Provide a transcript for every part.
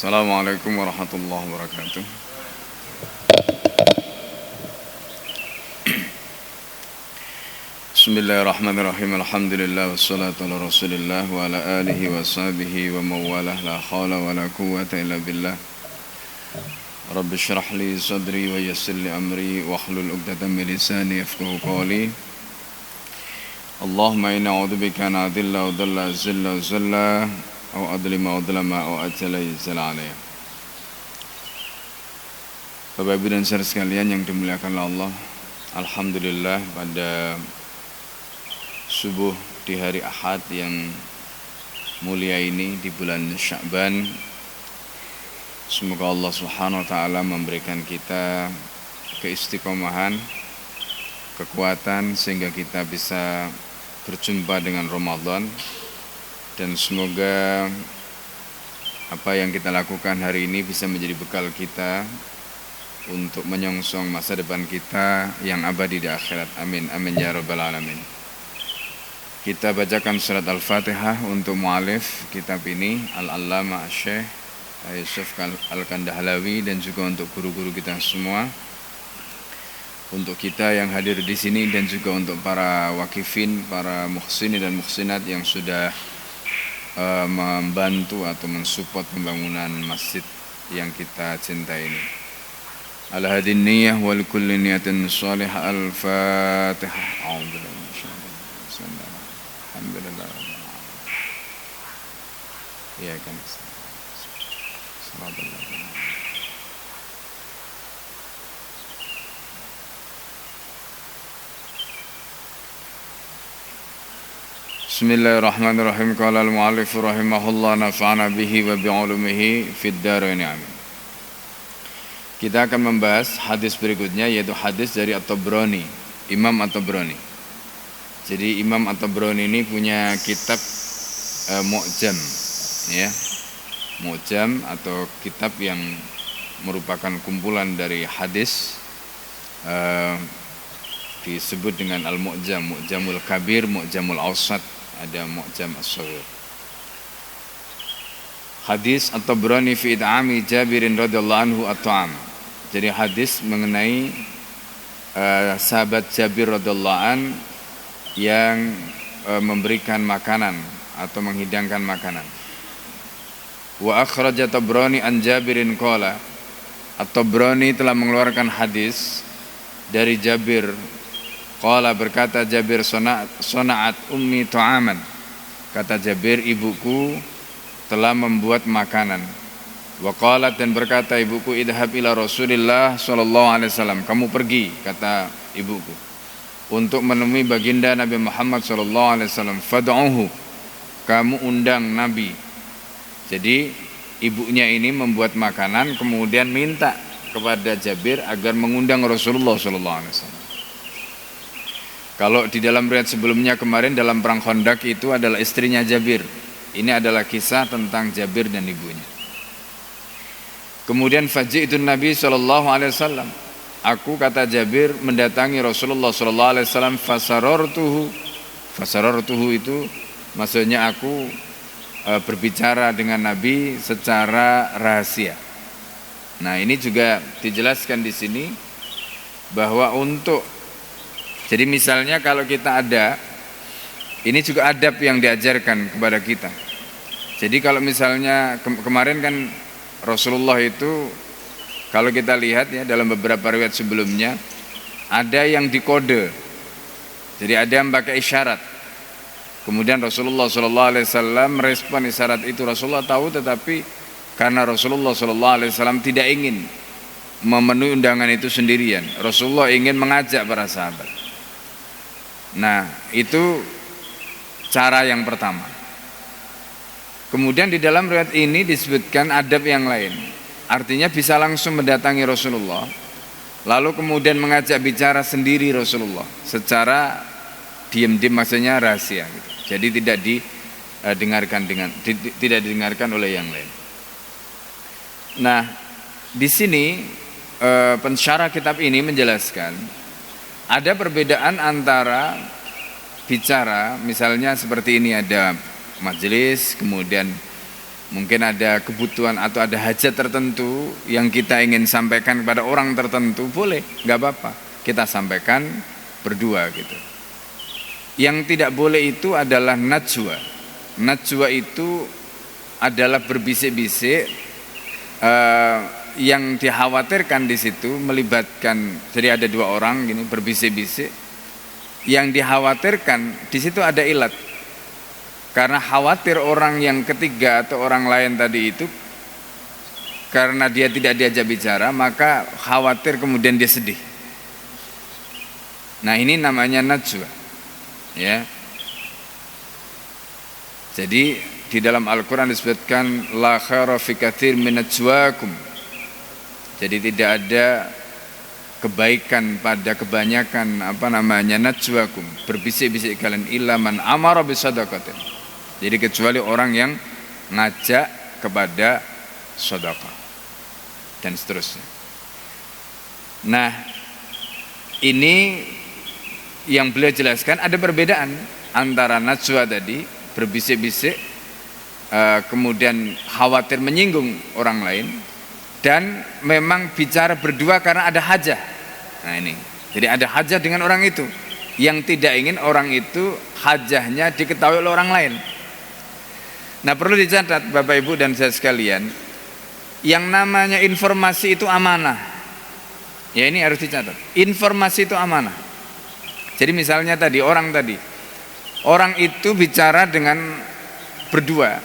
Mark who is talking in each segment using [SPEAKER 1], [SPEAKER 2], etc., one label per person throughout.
[SPEAKER 1] Assalamualaikum warahmatullahi wabarakatuh. Bismillahirrahmanirrahim. Alhamdulillah wassalatu ala Rasulillah wa ala alihi wa sahbihi wa mawalah. La haula wa la quwwata illa billah. Rabbi shrah li sadri wa yassir li amri wa hlul 'uqdatam min lisani yafqahu qawli. Allahumma inna a'udzubika an adilla wa dhalla zilla wa zalla au adlima wa dlama au ajala yuzala alaiya. Bapak Ibu dan saudara sekalian yang dimuliakan Allah, alhamdulillah pada subuh di hari Ahad yang mulia ini di bulan Sya'ban, semoga Allah Subhanahu wa taala memberikan kita keistiqomahan, kekuatan sehingga kita bisa berjumpa dengan Ramadan. Dan semoga apa yang kita lakukan hari ini bisa menjadi bekal kita untuk menyongsong masa depan kita yang abadi di akhirat. Amin, amin ya rabbal alamin. Kita bacakan surat Al-Fatihah untuk mu'alif kitab ini, Al-Allamah Syekh Yusuf Al-Kandahlawi, dan juga untuk guru-guru kita semua, untuk kita yang hadir di sini, dan juga untuk para wakifin, para muhsinin dan muhsinat yang sudah membantu atau mensupport pembangunan masjid yang kita cintai ini. Ala hadin niyah wal kulli niyatin salihah. Al-Fatihah. Alhamdulillah. Ya kan. Bismillahirrahmanirrahim. Qala al-mu'allif rahimahullah nafa'ana bihi wa bi'ulumihi fid dharain amin. Kita akan membahas hadis berikutnya, yaitu hadis dari At-Tabrani, Imam At-Tabrani. Jadi Imam At-Tabrani ini punya kitab Mu'jam, ya. Mu'jam atau kitab yang merupakan kumpulan dari hadis, disebut dengan Al-Mu'jam, Mu'jamul Kabir, Mu'jamul Awsat, ada Mu'jam As-Shaghir. Hadis At-Tabrani fi id'ami Jabirin radhiyallahu anhu at-ta'am. Jadi hadis mengenai sahabat Jabir radhiyallahu an yang memberikan makanan atau menghidangkan makanan. Wa akhraja Tabrani an Jabirin qala. At-Tabrani telah mengeluarkan hadis dari Jabir. Qala, berkata Jabir, sona'at ummi ta'aman. Kata Jabir, ibuku telah membuat makanan. Wa qalat, dan berkata ibuku, idhab ila Rasulillah sallallahu alaihi wasallam. Kamu pergi, kata ibuku, untuk menemui baginda Nabi Muhammad sallallahu alaihi wasallam. Fad'uhu, kamu undang Nabi. Jadi ibunya ini membuat makanan, kemudian minta kepada Jabir agar mengundang Rasulullah sallallahu alaihi wasallam. Kalau di dalam riwayat sebelumnya kemarin dalam perang Khandaq itu adalah istrinya Jabir. Ini adalah kisah tentang Jabir dan ibunya. Kemudian faji'tun Nabi sallallahu alaihi wasallam. Aku, kata Jabir, mendatangi Rasulullah sallallahu alaihi wasallam. Fasarartuhu itu maksudnya aku berbicara dengan Nabi secara rahasia. Nah, ini juga dijelaskan di sini bahwa jadi misalnya kalau kita ada, ini juga adab yang diajarkan kepada kita. Jadi kalau misalnya kemarin kan Rasulullah itu, kalau kita lihat ya dalam beberapa riwayat sebelumnya, ada yang dikode. Jadi ada yang pakai isyarat. Kemudian Rasulullah SAW merespon isyarat itu. Rasulullah tahu, tetapi karena Rasulullah SAW tidak ingin memenuhi undangan itu sendirian, Rasulullah ingin mengajak para sahabat. Nah, itu cara yang pertama. Kemudian di dalam riwayat ini disebutkan adab yang lain. Artinya bisa langsung mendatangi Rasulullah, lalu kemudian mengajak bicara sendiri Rasulullah secara diam-diam, maksudnya rahasia gitu. Jadi tidak didengarkan oleh yang lain. Nah, di sini pensyarah kitab ini menjelaskan ada perbedaan antara bicara, misalnya seperti ini, ada majelis, kemudian Mungkin ada kebutuhan atau ada hajat tertentu yang kita ingin sampaikan kepada orang tertentu, boleh, nggak apa-apa, kita sampaikan berdua gitu. Yang tidak boleh itu adalah najwa. Najwa itu adalah berbisik-bisik, yang dikhawatirkan di situ melibatkan, jadi ada dua orang gini berbisik-bisik, yang dikhawatirkan di situ ada ilat. Karena khawatir orang yang ketiga atau orang lain tadi itu, karena dia tidak diajak bicara, maka khawatir kemudian dia sedih. Nah, ini namanya najwa, ya. Jadi di dalam Al-Quran disebutkan la khaira fi katsir min najwakum. Jadi tidak ada kebaikan pada kebanyakan najwakum, berbisik-bisik kalian, illa man amara bisadaqatin. Jadi kecuali orang yang ngajak kepada sedekah dan seterusnya. Nah, ini yang beliau jelaskan, ada perbedaan antara najwa tadi berbisik-bisik, kemudian khawatir menyinggung orang lain, dan memang bicara berdua karena ada hajah. Nah ini, jadi ada hajah dengan orang itu, yang tidak ingin orang itu hajahnya diketahui oleh orang lain. Nah, perlu dicatat Bapak Ibu dan saya sekalian, yang namanya informasi itu amanah. Ya, ini harus dicatat. Informasi itu amanah. Jadi misalnya tadi orang itu bicara dengan berdua,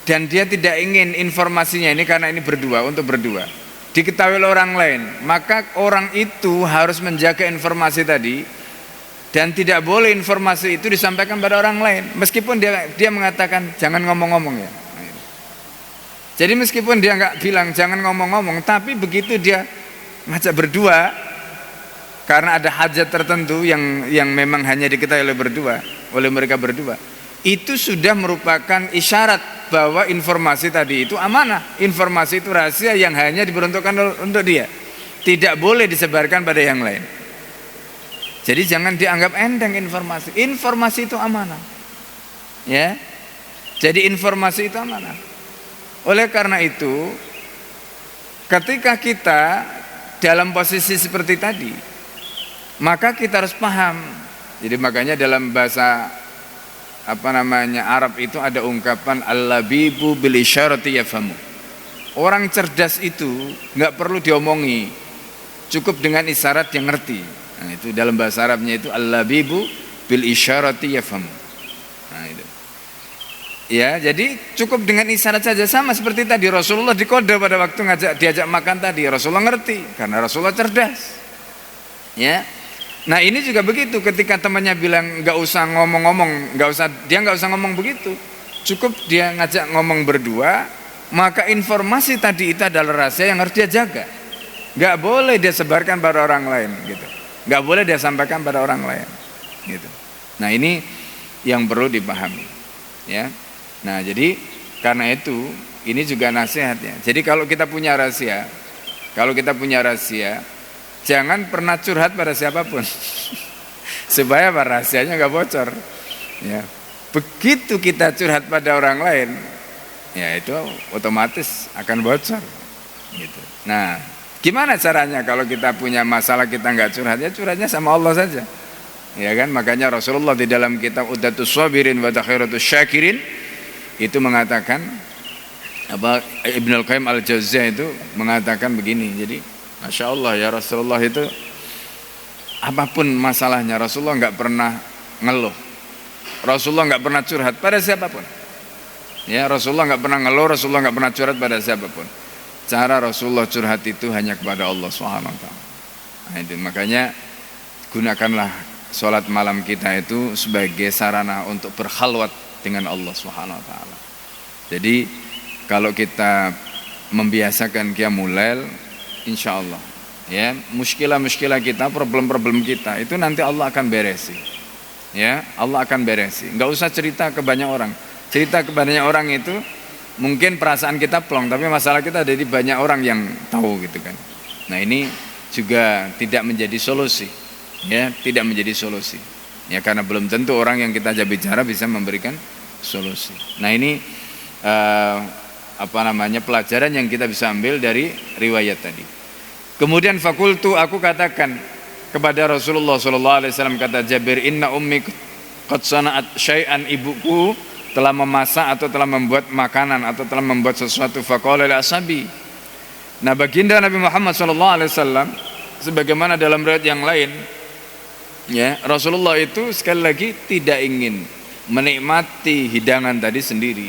[SPEAKER 1] dan dia tidak ingin informasinya ini karena ini berdua, untuk berdua diketahui oleh orang lain, maka orang itu harus menjaga informasi tadi. Dan tidak boleh informasi itu disampaikan pada orang lain, meskipun dia mengatakan jangan ngomong-ngomong ya. Jadi meskipun dia nggak bilang jangan ngomong-ngomong, tapi begitu dia ngajak berdua, karena ada hajat tertentu yang memang hanya diketahui oleh mereka berdua, itu sudah merupakan isyarat bahwa informasi tadi itu amanah, informasi itu rahasia yang hanya diperuntukkan untuk dia, tidak boleh disebarkan pada yang lain. Jadi jangan dianggap enteng informasi. Informasi itu amanah. Ya. Jadi informasi itu amanah. Oleh karena itu, ketika kita dalam posisi seperti tadi, maka kita harus paham. Jadi makanya dalam bahasa Arab itu ada ungkapan al-labibu bil isyarati yafhamu. Orang cerdas itu enggak perlu diomongi, cukup dengan isyarat yang ngerti. Nah, itu dalam bahasa Arabnya itu al-labibu bil isyarati yafhamu. Nah, itu. Ya, jadi cukup dengan isyarat saja, sama seperti tadi Rasulullah dikode pada waktu diajak makan tadi, Rasulullah ngerti karena Rasulullah cerdas. Ya. Nah, ini juga begitu, ketika temannya bilang enggak usah ngomong-ngomong, dia enggak usah ngomong begitu. Cukup dia ngajak ngomong berdua, maka informasi tadi itu adalah rahasia yang harus dia jaga. Enggak boleh dia sebarkan pada orang lain gitu. Nggak boleh dia sampaikan pada orang lain gitu. Nah, ini yang perlu dipahami ya. Nah, jadi karena itu ini juga nasihatnya. Jadi kalau kita punya rahasia, jangan pernah curhat pada siapapun supaya rahasianya nggak bocor ya. Begitu kita curhat pada orang lain, ya itu otomatis akan bocor gitu. Nah, gimana caranya kalau kita punya masalah kita nggak curhat? Ya curhatnya sama Allah saja, ya kan? Makanya Rasulullah di dalam kitab Uddatus Shabirin wa Takhiratus Syakirin itu mengatakan, Ibnul Qayyim Al-Jauziyah itu mengatakan begini. Jadi Masya Allah ya, Rasulullah itu apapun masalahnya Rasulullah nggak pernah ngeluh, Rasulullah nggak pernah curhat pada siapapun. Ya, Rasulullah nggak pernah ngeluh, Rasulullah nggak pernah curhat pada siapapun. Cara Rasulullah curhat itu hanya kepada Allah Subhanahu wa taala. Nah, itu makanya gunakanlah sholat malam kita itu sebagai sarana untuk berkhalwat dengan Allah Subhanahu wa taala. Jadi kalau kita membiasakan qiyamul lail, insyaallah ya, muskilah kita, problem-problem kita itu nanti Allah akan beresi. Ya, Allah akan beresi. Enggak usah cerita ke banyak orang. Cerita ke banyak orang itu mungkin perasaan kita plong, tapi masalah kita ada di banyak orang yang tahu gitu kan. Nah, ini juga tidak menjadi solusi. Ya, tidak menjadi solusi. Ya, karena belum tentu orang yang kita ajak bicara bisa memberikan solusi. Nah, ini pelajaran yang kita bisa ambil dari riwayat tadi. Kemudian fakultu, aku katakan kepada Rasulullah sallallahu alaihi wasallam, kata Jabir, inna ummi qad sana'at syai'an, ibuku telah memasak atau telah membuat makanan atau telah membuat sesuatu. Faqala li ashabi. Nah, baginda Nabi Muhammad sallallahu alaihi wasallam sebagaimana dalam riwayat yang lain, ya, Rasulullah itu sekali lagi tidak ingin menikmati hidangan tadi sendiri.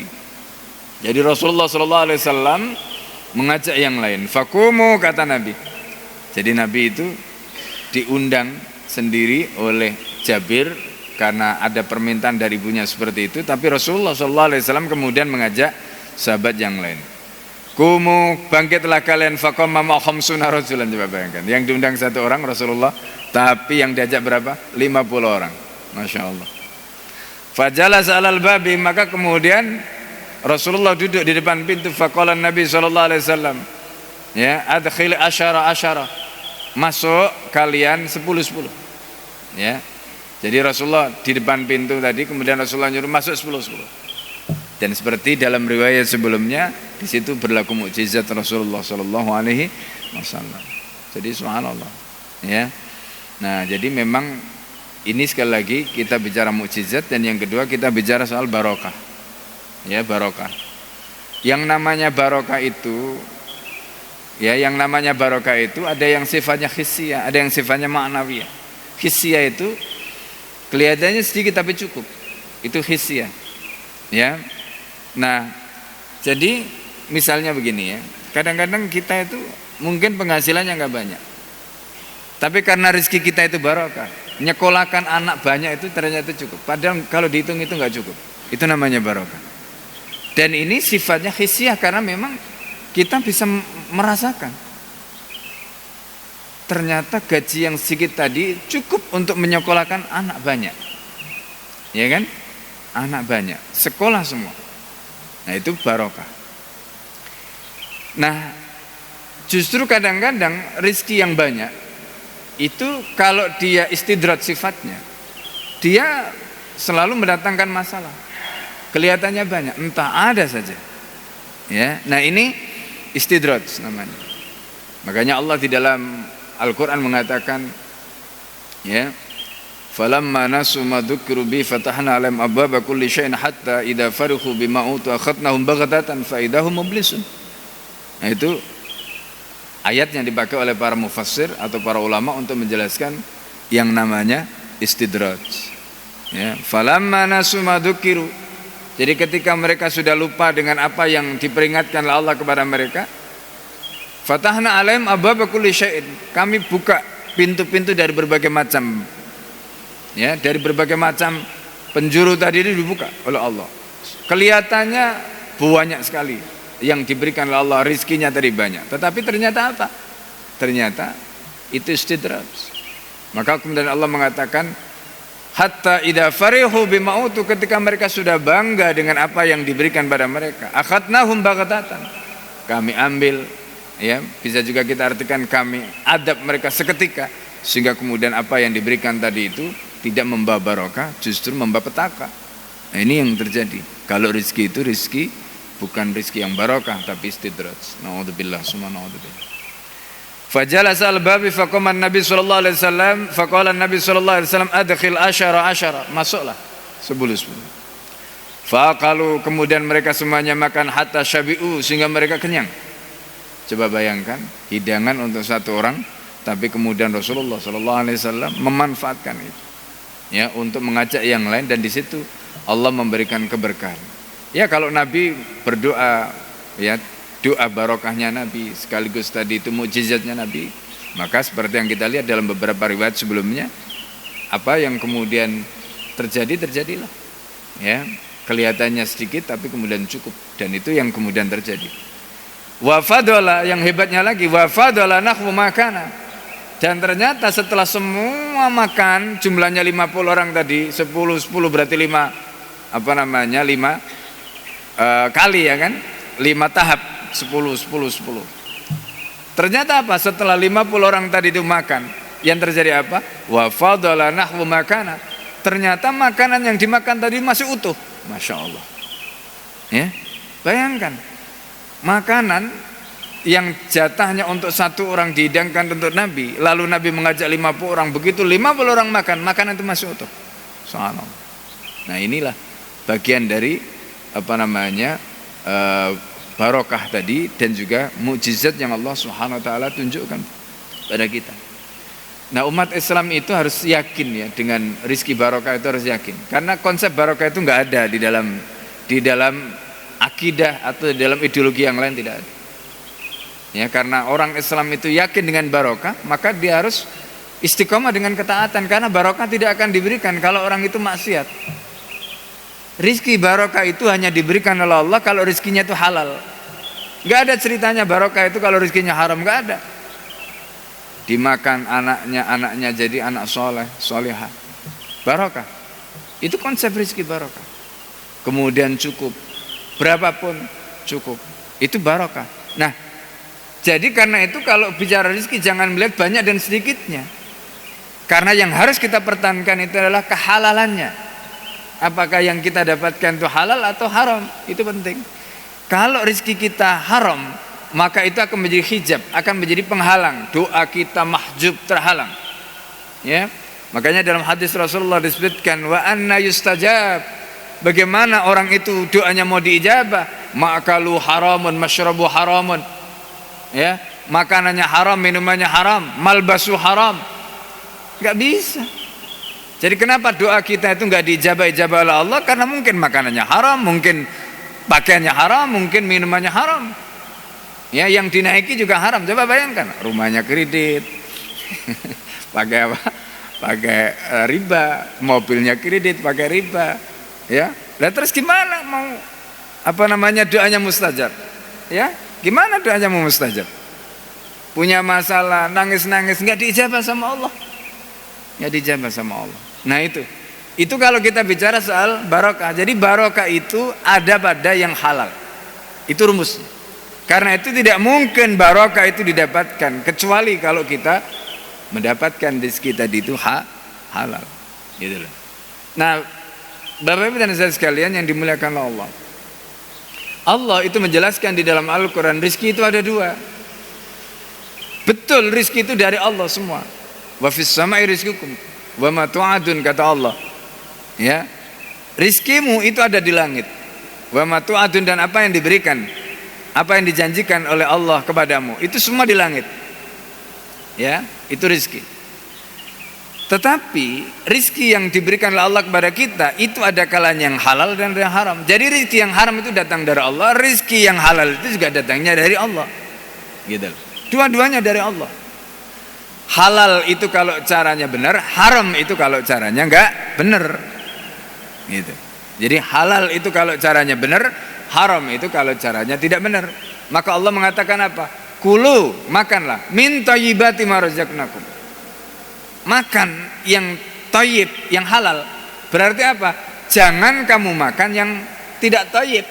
[SPEAKER 1] Jadi Rasulullah sallallahu alaihi wasallam mengajak yang lain. Fakumu, kata Nabi. Jadi Nabi itu diundang sendiri oleh Jabir karena ada permintaan dari ibunya seperti itu, tapi Rasulullah SAW kemudian mengajak sahabat yang lain. Kumu, bangkitlah kalian, faqama ma khamsuna rajulan. Coba bayangkan, yang diundang satu orang Rasulullah, tapi yang diajak berapa? 50 orang. Masya Allah. Fajalas alal babi, maka kemudian Rasulullah duduk di depan pintu. Faqala Nabi SAW, ya, adkhil asyara, masuk kalian 10. Ya. Jadi Rasulullah di depan pintu tadi, kemudian Rasulullah nyuruh masuk 10. Dan seperti dalam riwayat sebelumnya, di situ berlaku mukjizat Rasulullah sallallahu alaihi wasallam. Jadi subhanallah, ya. Nah, jadi memang ini sekali lagi kita bicara mukjizat, dan yang kedua kita bicara soal barokah. Ya, barokah. Yang namanya barokah itu, ya, yang namanya barokah itu ada yang sifatnya hissiyah, ada yang sifatnya ma'nawiyah. Hissiyah itu kelihatannya sedikit tapi cukup, itu hissiyah, ya. Nah, jadi misalnya begini, ya, kadang-kadang kita itu mungkin penghasilannya nggak banyak, tapi karena rezeki kita itu barokah, nyekolahkan anak banyak itu ternyata cukup, padahal kalau dihitung itu nggak cukup. Itu namanya barokah. Dan ini sifatnya hissiyah karena memang kita bisa merasakan ternyata gaji yang sedikit tadi cukup untuk menyekolahkan anak banyak, ya kan? Anak banyak, sekolah semua. Nah, itu barokah. Nah, justru kadang-kadang rezeki yang banyak itu kalau dia istidrat sifatnya, dia selalu mendatangkan masalah. Kelihatannya banyak, entah ada saja. Ya, nah ini istidrat namanya. Makanya Allah di dalam Al-Quran mengatakan, ya, falamma nasu ma dzukiru bi fatahna alaihim abwaaba kulli syai'in hatta idza farihu bima utu akhadnahum baghtatan fa idahum mublisun. Nah, itu ayat yang dipakai oleh para mufassir atau para ulama untuk menjelaskan yang namanya istidraj. Ya, falamma nasu ma dzukiru. Jadi ketika mereka sudah lupa dengan apa yang diperingatkan oleh Allah kepada mereka, fatahna alaihim abwaaba kulli syai'in. Kami buka pintu-pintu dari berbagai macam, ya, dari berbagai macam penjuru tadi itu dibuka oleh Allah. Kelihatannya banyak sekali yang diberikan oleh Allah, rizkinya tadi banyak. Tetapi ternyata apa? Ternyata itu istidraj. Maka kemudian Allah mengatakan, hatta idza farihu bima utu, ketika mereka sudah bangga dengan apa yang diberikan pada mereka, akhadnahum baghtatan. Kami ambil, ya, bisa juga kita artikan kami adab mereka seketika, sehingga kemudian apa yang diberikan tadi itu tidak membawa barokah, justru membawa petaka. Nah, ini yang terjadi. Kalau rezeki itu rezeki bukan rezeki yang barokah, tapi istidraj. Nauzubillah, summa nauzubillah. Fajalasa al-babi faqama an-nabi sallallahu alaihi wasallam, faqala an-nabi sallallahu alaihi wasallam adkhil asyara, masuklah 10. Faqalu, kemudian mereka semuanya makan hatta syabi'u, sehingga mereka kenyang. Coba bayangkan hidangan untuk satu orang, tapi kemudian Rasulullah sallallahu alaihi wasallam memanfaatkan itu, ya, untuk mengajak yang lain, dan di situ Allah memberikan keberkahan. Ya, kalau Nabi berdoa, ya, doa barokahnya Nabi sekaligus tadi itu mukjizatnya Nabi, maka seperti yang kita lihat dalam beberapa riwayat sebelumnya, apa yang kemudian terjadilah, ya, kelihatannya sedikit tapi kemudian cukup, dan itu yang kemudian terjadi. Wa fadala, yang hebatnya lagi, wa fadala nahwu makana, dan ternyata setelah semua makan, jumlahnya 50 orang tadi, 10 berarti 5 kali, ya kan, 5 tahap, 10. Ternyata apa? Setelah 50 orang tadi itu makan, yang terjadi apa? Wa fadala nahwu makana, ternyata makanan yang dimakan tadi masih utuh. Masya Allah, ya, bayangkan makanan yang jatahnya untuk satu orang dihidangkan untuk Nabi, lalu Nabi mengajak 50 orang, begitu 50 orang makan, makanan itu masih utuh. Subhanallah. Nah inilah bagian dari barokah tadi, dan juga mukjizat yang Allah Subhanahu wa taala tunjukkan pada kita. Nah, umat Islam itu harus yakin ya dengan rizki barokah, itu harus yakin. Karena konsep barokah itu nggak ada di dalam akidah atau di dalam ideologi yang lain, tidak ada. Ya, karena orang Islam itu yakin dengan barokah, maka dia harus istiqomah dengan ketaatan, karena barokah tidak akan diberikan kalau orang itu maksiat. Rizki barokah itu hanya diberikan oleh Allah kalau rizkinya itu halal. Nggak ada ceritanya barokah itu kalau rizkinya haram, nggak ada. Dimakan anaknya jadi anak soleh, solehah, barokah. Itu konsep rizki barokah. Kemudian cukup, berapapun cukup, itu barokah. Nah, jadi karena itu kalau bicara rizki jangan melihat banyak dan sedikitnya, karena yang harus kita pertahankan itu adalah kehalalannya. Apakah yang kita dapatkan itu halal atau haram, itu penting. Kalau rizki kita haram, maka itu akan menjadi hijab, akan menjadi penghalang, doa kita mahjub, terhalang. Ya, makanya dalam hadis Rasulullah disebutkan wa anna yustajab. Bagaimana orang itu doanya mau diijabah? Ma'akalu haramun, masyrabu haramun. Ya, makanannya haram, minumannya haram, malbasu haram. Enggak bisa. Jadi kenapa doa kita itu enggak diijabah oleh Allah? Karena mungkin makanannya haram, mungkin pakaiannya haram, mungkin minumannya haram. Ya, yang dinaiki juga haram. Coba bayangkan, rumahnya kredit, pakai apa? Pakai riba, mobilnya kredit, pakai riba. Ya, lah terus gimana mau doanya mustajab? Ya, gimana doanya mau mustajab? Punya masalah, nangis-nangis, nggak diijabah sama Allah, nggak diijabah sama Allah. Nah itu kalau kita bicara soal barokah. Jadi barokah itu ada pada yang halal. Itu rumusnya. Karena itu tidak mungkin barokah itu didapatkan kecuali kalau kita mendapatkan rezeki tadi itu halal. Gitu loh. Nah, Bapak Ibu dan saudara sekalian yang dimuliakan Allah, Allah itu menjelaskan di dalam Al-Quran, rezeki itu ada dua. Betul, rezeki itu dari Allah semua. Wa fis sama'i rizqukum wa ma tu'adun, kata Allah. Ya, rizkimu itu ada di langit. Wa ma tu'adun, dan apa yang diberikan, apa yang dijanjikan oleh Allah kepadamu, itu semua di langit. Ya, itu rizki. Tetapi rizki yang diberikan oleh Allah kepada kita itu ada kalanya yang halal dan yang haram. Jadi rizki yang haram itu datang dari Allah, rizki yang halal itu juga datangnya dari Allah. Gitu. Dua-duanya dari Allah. Halal itu kalau caranya benar, haram itu kalau caranya enggak benar. Gitu. Jadi halal itu kalau caranya benar, haram itu kalau caranya tidak benar. Maka Allah mengatakan apa? Kulu, makanlah, min thayyibati ma razaqnakum. Makan yang thayyib, yang halal. Berarti apa? Jangan kamu makan yang tidak thayyib.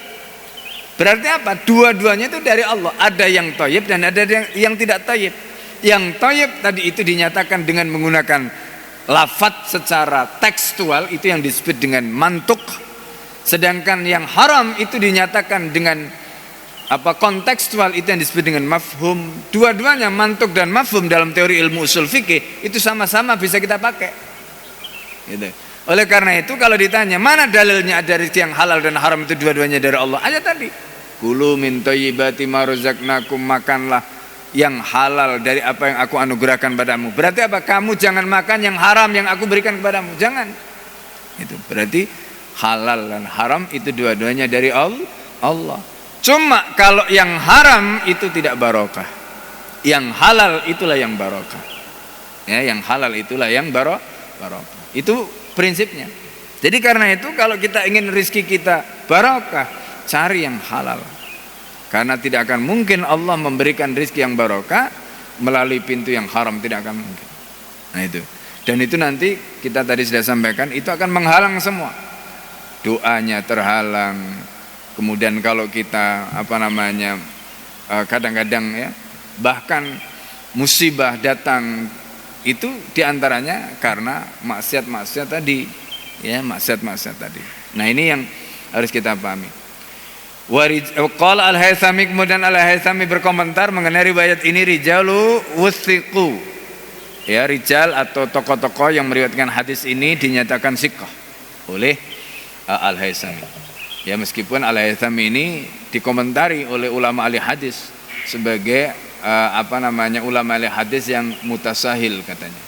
[SPEAKER 1] Berarti apa? Dua-duanya itu dari Allah. Ada yang thayyib dan ada yang tidak thayyib. Yang thayyib tadi itu dinyatakan dengan menggunakan lafadz secara tekstual, itu yang disebut dengan mantuk. Sedangkan yang haram itu dinyatakan dengan kontekstual, itu yang disebut dengan mafhum. Dua-duanya, mantuk dan mafhum, dalam teori ilmu usul fikih itu sama-sama bisa kita pakai. Gitu. Oleh karena itu kalau ditanya mana dalilnya ada rezeki yang halal dan haram itu dua-duanya dari Allah, ayat tadi. Kulu min thayyibati ma razaqnakum, makanlah yang halal dari apa yang aku anugerahkan padamu. Berarti apa? Kamu jangan makan yang haram yang aku berikan kepadamu. Jangan. Itu berarti halal dan haram itu dua-duanya dari Allah. Cuma kalau yang haram itu tidak barokah, yang halal itulah yang barokah. Ya, yang halal itulah yang barokah. Itu prinsipnya. Jadi karena itu kalau kita ingin rezeki kita barokah, cari yang halal. Karena tidak akan mungkin Allah memberikan rezeki yang barokah melalui pintu yang haram, tidak akan mungkin. Nah itu. Dan itu nanti kita tadi sudah sampaikan, itu akan menghalang semua. Doanya terhalang. Kemudian kalau kita kadang-kadang ya, bahkan musibah datang itu diantaranya karena maksiat-maksiat tadi, ya, maksiat-maksiat tadi. Nah ini yang harus kita pahami. Qala Al-Haythami, kemudian Al-Haythami berkomentar mengenai riwayat ini, rijalu wuthiqu. Ya, rijal atau tokoh-tokoh yang meriwayatkan hadis ini dinyatakan siqah oleh Al-Haythami. Ya, meskipun Al-Haythami ini dikomentari oleh ulama ahli hadis sebagai ulama ahli hadis yang mutasahil katanya.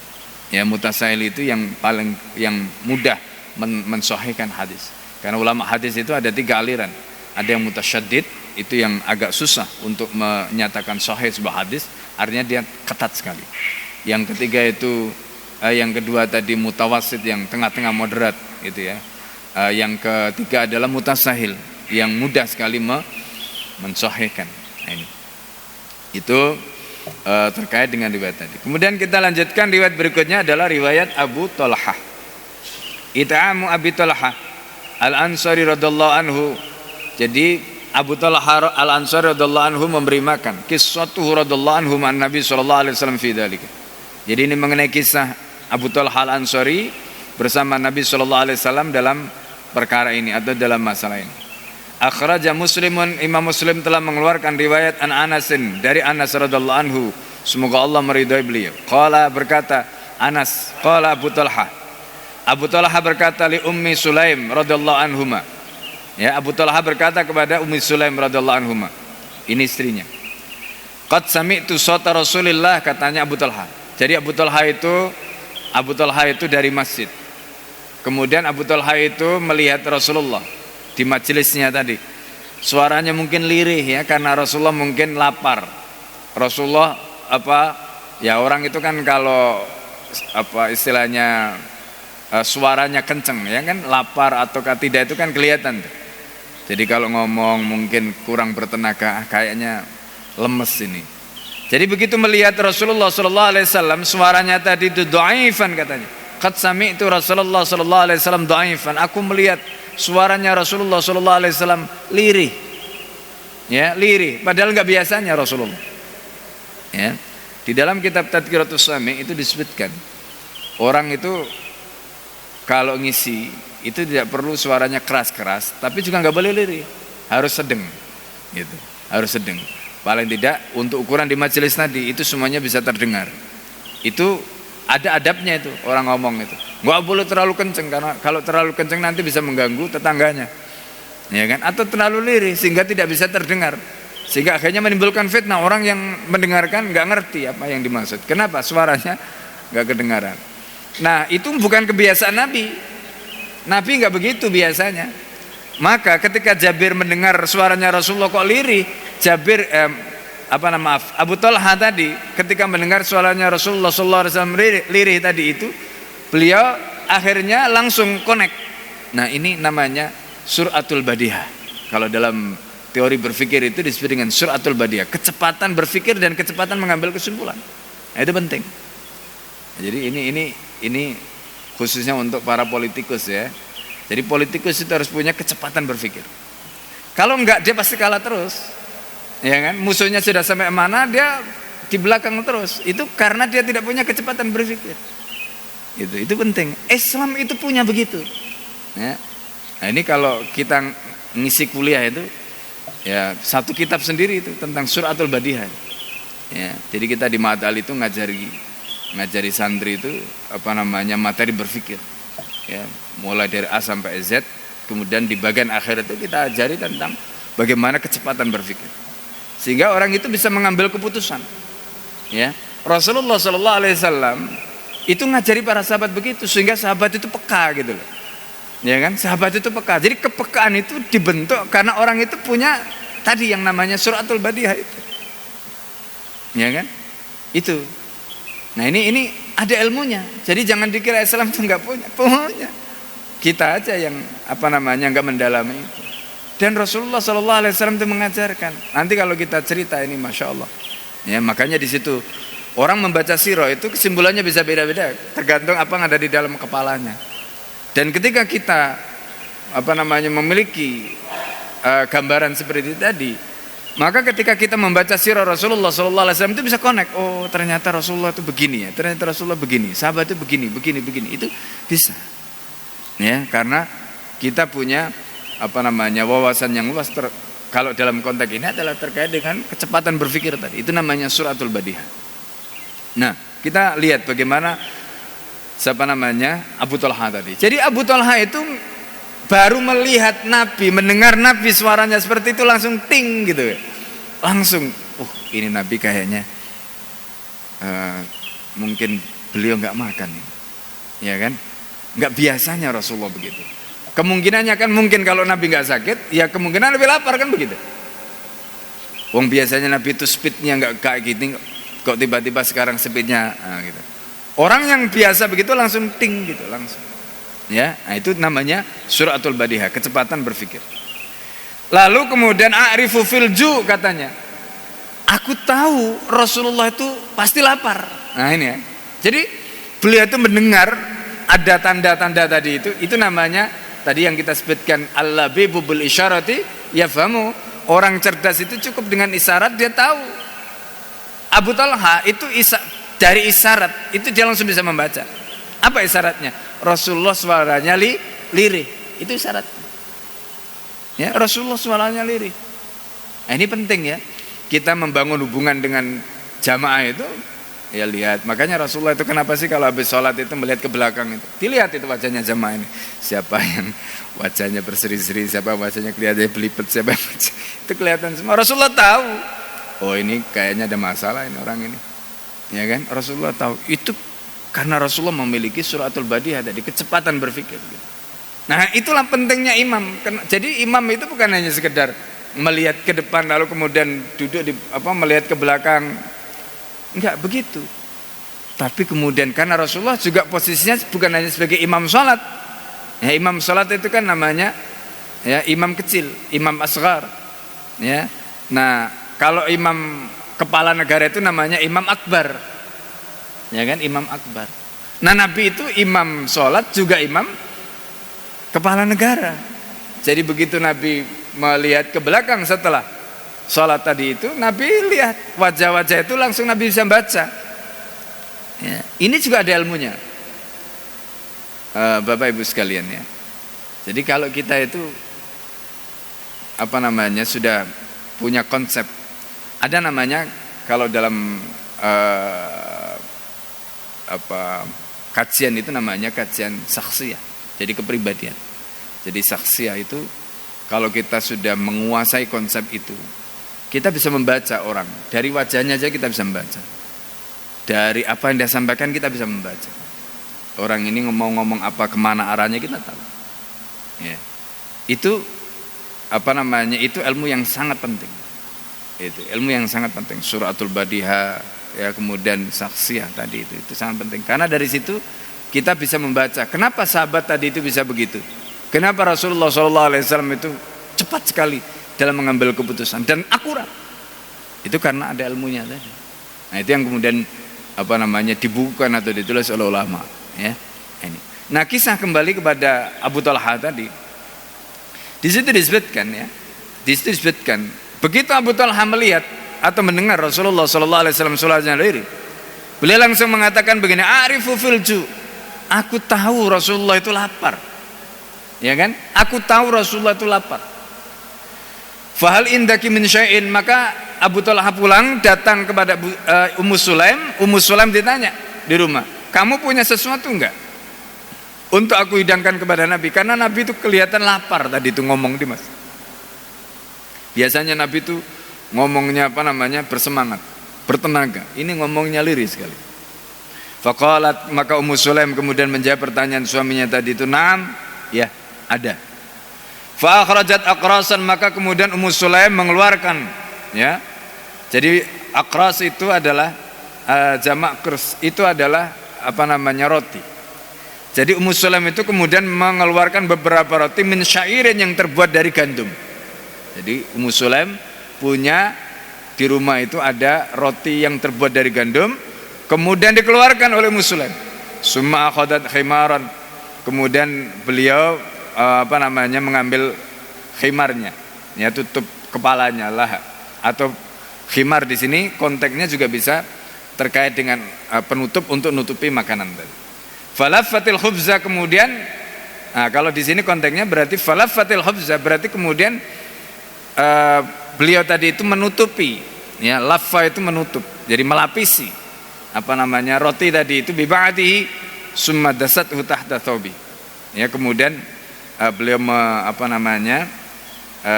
[SPEAKER 1] Ya, mutasahil itu yang mudah mensahihkan hadis. Karena ulama hadis itu ada 3 aliran. Ada yang mutasyaddid, itu yang agak susah untuk menyatakan sahih sebuah hadis, artinya dia ketat sekali. Yang ketiga itu yang kedua tadi mutawassit, yang tengah-tengah moderat gitu ya. Yang ketiga adalah mutasahil, yang mudah sekali mensahihkan. Nah, ini. Itu terkait dengan riwayat tadi. Kemudian kita lanjutkan, riwayat berikutnya adalah riwayat Abu Talhah. It'amu Abi Talhah Al-Ansari radhiyallahu anhu. Jadi Abu Talhah Al-Ansari radhiyallahu anhu memberi makan. Qissatuhu radhiyallahu anhu ma'an Nabi sallallahu alaihi wasallam fi dzalika. Jadi ini mengenai kisah Abu Talhah Al-Ansari bersama Nabi sallallahu alaihi wasallam dalam perkara ini atau dalam masalah ini. Akhraja Muslimun, Imam Muslim telah mengeluarkan riwayat an Anasin, dari Anas radhiyallahu anhu, semoga Allah meridhai beliau. Qala, berkata Anas, qala Abu Talhah. Abu Talhah berkata li Ummi Sulaim radhiyallahu anhuma. Ya, Abu Talhah berkata kepada Ummi Sulaim radhiyallahu anhuma. Ini istrinya. Qad sami'tu sawta Rasulillah, katanya Abu Talhah. Jadi Abu Talhah itu dari masjid. Kemudian Abu Talhah itu melihat Rasulullah di majelisnya tadi. Suaranya mungkin lirih ya, karena Rasulullah mungkin lapar. Rasulullah orang itu kan kalau istilahnya suaranya kenceng ya kan, lapar atau tidak itu kan kelihatan tuh. Jadi kalau ngomong mungkin kurang bertenaga, kayaknya lemes ini. Jadi begitu melihat Rasulullah sallallahu alaihi wasallam, suaranya tadi itu dhaifan katanya. Qad sami'tu Rasulullah sallallahu alaihi wasallam dhaifan. Aku melihat suaranya Rasulullah sallallahu alaihi wasallam lirih. Ya, lirih, padahal enggak biasanya Rasulullah. Ya. Di dalam kitab Tadhkiratus Sami' itu disebutkan orang itu kalau ngisi itu tidak perlu suaranya keras-keras, tapi juga nggak boleh lirih, harus sedang, gitu, harus sedang. Paling tidak untuk ukuran di majelis tadi itu semuanya bisa terdengar. Itu ada adabnya itu orang ngomong itu, nggak boleh terlalu kenceng, karena kalau terlalu kenceng nanti bisa mengganggu tetangganya, ya kan? Atau terlalu lirih sehingga tidak bisa terdengar, sehingga akhirnya menimbulkan fitnah. Orang yang mendengarkan nggak ngerti apa yang dimaksud. Kenapa suaranya nggak kedengaran? Nah, itu bukan kebiasaan Nabi. Nabi nggak begitu biasanya. Maka ketika Jabir mendengar suaranya Rasulullah kok lirih, Abu Talhah tadi ketika mendengar suaranya Rasulullah sallallahu alaihi wasallam lirih tadi itu, beliau akhirnya langsung connect. Nah, ini namanya suratul badihah. Kalau dalam teori berpikir itu disebut dengan suratul badihah, kecepatan berpikir dan kecepatan mengambil kesimpulan. Nah, itu penting. Jadi ini khususnya untuk para politikus ya. Jadi politikus itu harus punya kecepatan berpikir. Kalau enggak dia pasti kalah terus. Ya kan? Musuhnya sudah sampai mana dia di belakang terus. Itu karena dia tidak punya kecepatan berpikir. Itu penting. Islam itu punya begitu. Ya. Nah, ini kalau kita ngisi kuliah itu ya satu kitab sendiri itu tentang suratul badihah. Ya, jadi kita di Ma'had itu ngajari santri itu materi berpikir ya, mulai dari A sampai Z. Kemudian di bagian akhir itu kita ajari tentang bagaimana kecepatan berpikir sehingga orang itu bisa mengambil keputusan ya. Rasulullah sallallahu alaihi wasallam itu ngajari para sahabat begitu sehingga sahabat itu peka gitu loh ya kan, sahabat itu peka. Jadi kepekaan itu dibentuk karena orang itu punya tadi yang namanya suratul badihah itu ya kan, itu. Nah, ini ada ilmunya. Jadi jangan dikira Islam itu enggak punya. Kita aja yang enggak mendalami itu. Dan Rasulullah sallallahu alaihi wasallam itu mengajarkan. Nanti kalau kita cerita ini Masya Allah. Ya, makanya di situ orang membaca sirah itu kesimpulannya bisa beda-beda, tergantung apa yang ada di dalam kepalanya. Dan ketika kita memiliki gambaran seperti itu tadi, maka ketika kita membaca sirah Rasulullah sallallahu alaihi wasallam itu bisa connect. Oh, ternyata Rasulullah itu begini ya. Ternyata Rasulullah begini. Sahabat itu begini. Itu bisa. Ya, karena kita punya wawasan yang luas kalau dalam konteks ini adalah terkait dengan kecepatan berpikir tadi. Itu namanya suratul badihah. Nah, kita lihat bagaimana Abu Thalha tadi. Jadi Abu Thalha itu baru melihat Nabi, mendengar Nabi suaranya seperti itu langsung ting gitu. Langsung, ini Nabi kayaknya mungkin beliau nggak makan nih. Ya kan? Nggak biasanya Rasulullah begitu. Kemungkinannya kan mungkin kalau Nabi nggak sakit, ya kemungkinan lebih lapar kan begitu. Wong biasanya Nabi itu speednya nggak kayak gini, kok tiba-tiba sekarang speednya gitu. Orang yang biasa begitu langsung ting gitu langsung. Ya, nah itu namanya suratul badihah, kecepatan berpikir. Lalu kemudian a'rifu fil ju katanya. Aku tahu Rasulullah itu pasti lapar. Nah ini ya. Jadi beliau itu mendengar ada tanda-tanda tadi itu namanya tadi yang kita sebutkan al-labibu bil isyarati yafhamu. Orang cerdas itu cukup dengan isyarat dia tahu. Abu Thalha itu dari isyarat itu dia langsung bisa membaca. Apa isyaratnya? Rasulullah suaranya lirih. Itu isyarat. Ya, Rasulullah suaranya lirih. Nah, ini penting ya. Kita membangun hubungan dengan jamaah itu ya lihat. Makanya Rasulullah itu kenapa sih kalau habis sholat itu melihat ke belakang itu? Dilihat itu wajahnya jamaah ini. Siapa yang wajahnya berseri-seri, siapa wajahnya kelihatannya belibet, siapa yang itu kelihatan semua. Rasulullah tahu. Oh, ini kayaknya ada masalah ini orang ini. Ya kan? Rasulullah tahu. Itu karena Rasulullah memiliki suratul badihah tadi, kecepatan berpikir gitu. Nah, itulah pentingnya imam. Jadi imam itu bukan hanya sekedar melihat ke depan lalu kemudian duduk melihat ke belakang. Enggak begitu. Tapi kemudian karena Rasulullah juga posisinya bukan hanya sebagai imam salat. Ya, imam salat itu kan namanya ya imam kecil, imam asghar. Ya. Nah, kalau imam kepala negara itu namanya imam akbar. Ya kan, imam akbar. Nah, Nabi itu imam sholat juga imam kepala negara. Jadi begitu Nabi melihat ke belakang setelah sholat tadi itu, Nabi lihat wajah-wajah itu langsung Nabi bisa baca. Ya, ini juga ada ilmunya, Bapak Ibu sekalian ya. Jadi kalau kita itu sudah punya konsep, ada namanya kalau dalam kajian itu namanya kajian saksiyah. Jadi kepribadian. Jadi saksiyah itu kalau kita sudah menguasai konsep itu, kita bisa membaca orang. Dari wajahnya aja kita bisa membaca. Dari apa yang dia sampaikan kita bisa membaca. Orang ini ngomong apa, kemana arahnya kita tahu. Ya. Itu itu ilmu yang sangat penting. Itu ilmu yang sangat penting. Suratul badihah, ya, kemudian saksiyah tadi itu sangat penting. Karena dari situ kita bisa membaca. Kenapa sahabat tadi itu bisa begitu? Kenapa Rasulullah SAW itu cepat sekali dalam mengambil keputusan dan akurat? Itu karena ada ilmunya tadi. Nah, itu yang kemudian dibukukan atau ditulis oleh ulama. Ya, ini. Nah, kisah kembali kepada Abu Thalha tadi. Di situ disebutkan ya. Di situ disebutkan begitu Abu Thalha melihat atau mendengar Rasulullah SAW sholatnya lirih, beliau langsung mengatakan begini, "A'rifu fil ju." Aku tahu Rasulullah itu lapar. Ya kan? Aku tahu Rasulullah itu lapar. Fahal indaki min syai'in, maka Abu Thalha pulang datang kepada Ummu Sulaim. Ummu Sulaim ditanya di rumah, "Kamu punya sesuatu enggak untuk aku hidangkan kepada Nabi?" Karena Nabi itu kelihatan lapar tadi itu ngomong di mas. Biasanya Nabi itu ngomongnya bersemangat, bertenaga. Ini ngomongnya lirih sekali. Faqalat, maka Ummu Sulaim kemudian menjawab pertanyaan suaminya tadi itu, "Naam, ya, ada." Fa akhrajat aqrasan, maka kemudian Ummu Sulaim mengeluarkan, ya. Jadi aqras itu adalah jamak kurs, itu adalah roti. Jadi Ummu Sulaim itu kemudian mengeluarkan beberapa roti min syairin yang terbuat dari gandum. Jadi Ummu Sulaim punya di rumah itu ada roti yang terbuat dari gandum, kemudian dikeluarkan oleh Ummu Sulaim. Summa akhadat khimaran, kemudian beliau mengambil khimarnya, ya, tutup kepalanya lah, atau khimar di sini konteksnya juga bisa terkait dengan penutup untuk nutupi makanan tadi. Falaffatil khubza, kemudian kalau di sini konteksnya berarti falaffatil khubza berarti kemudian beliau tadi itu menutupi, ya, laffa itu menutup, jadi melapisi roti tadi itu biba'atihi summa dasathu tahta thawbi. Ya, kemudian beliau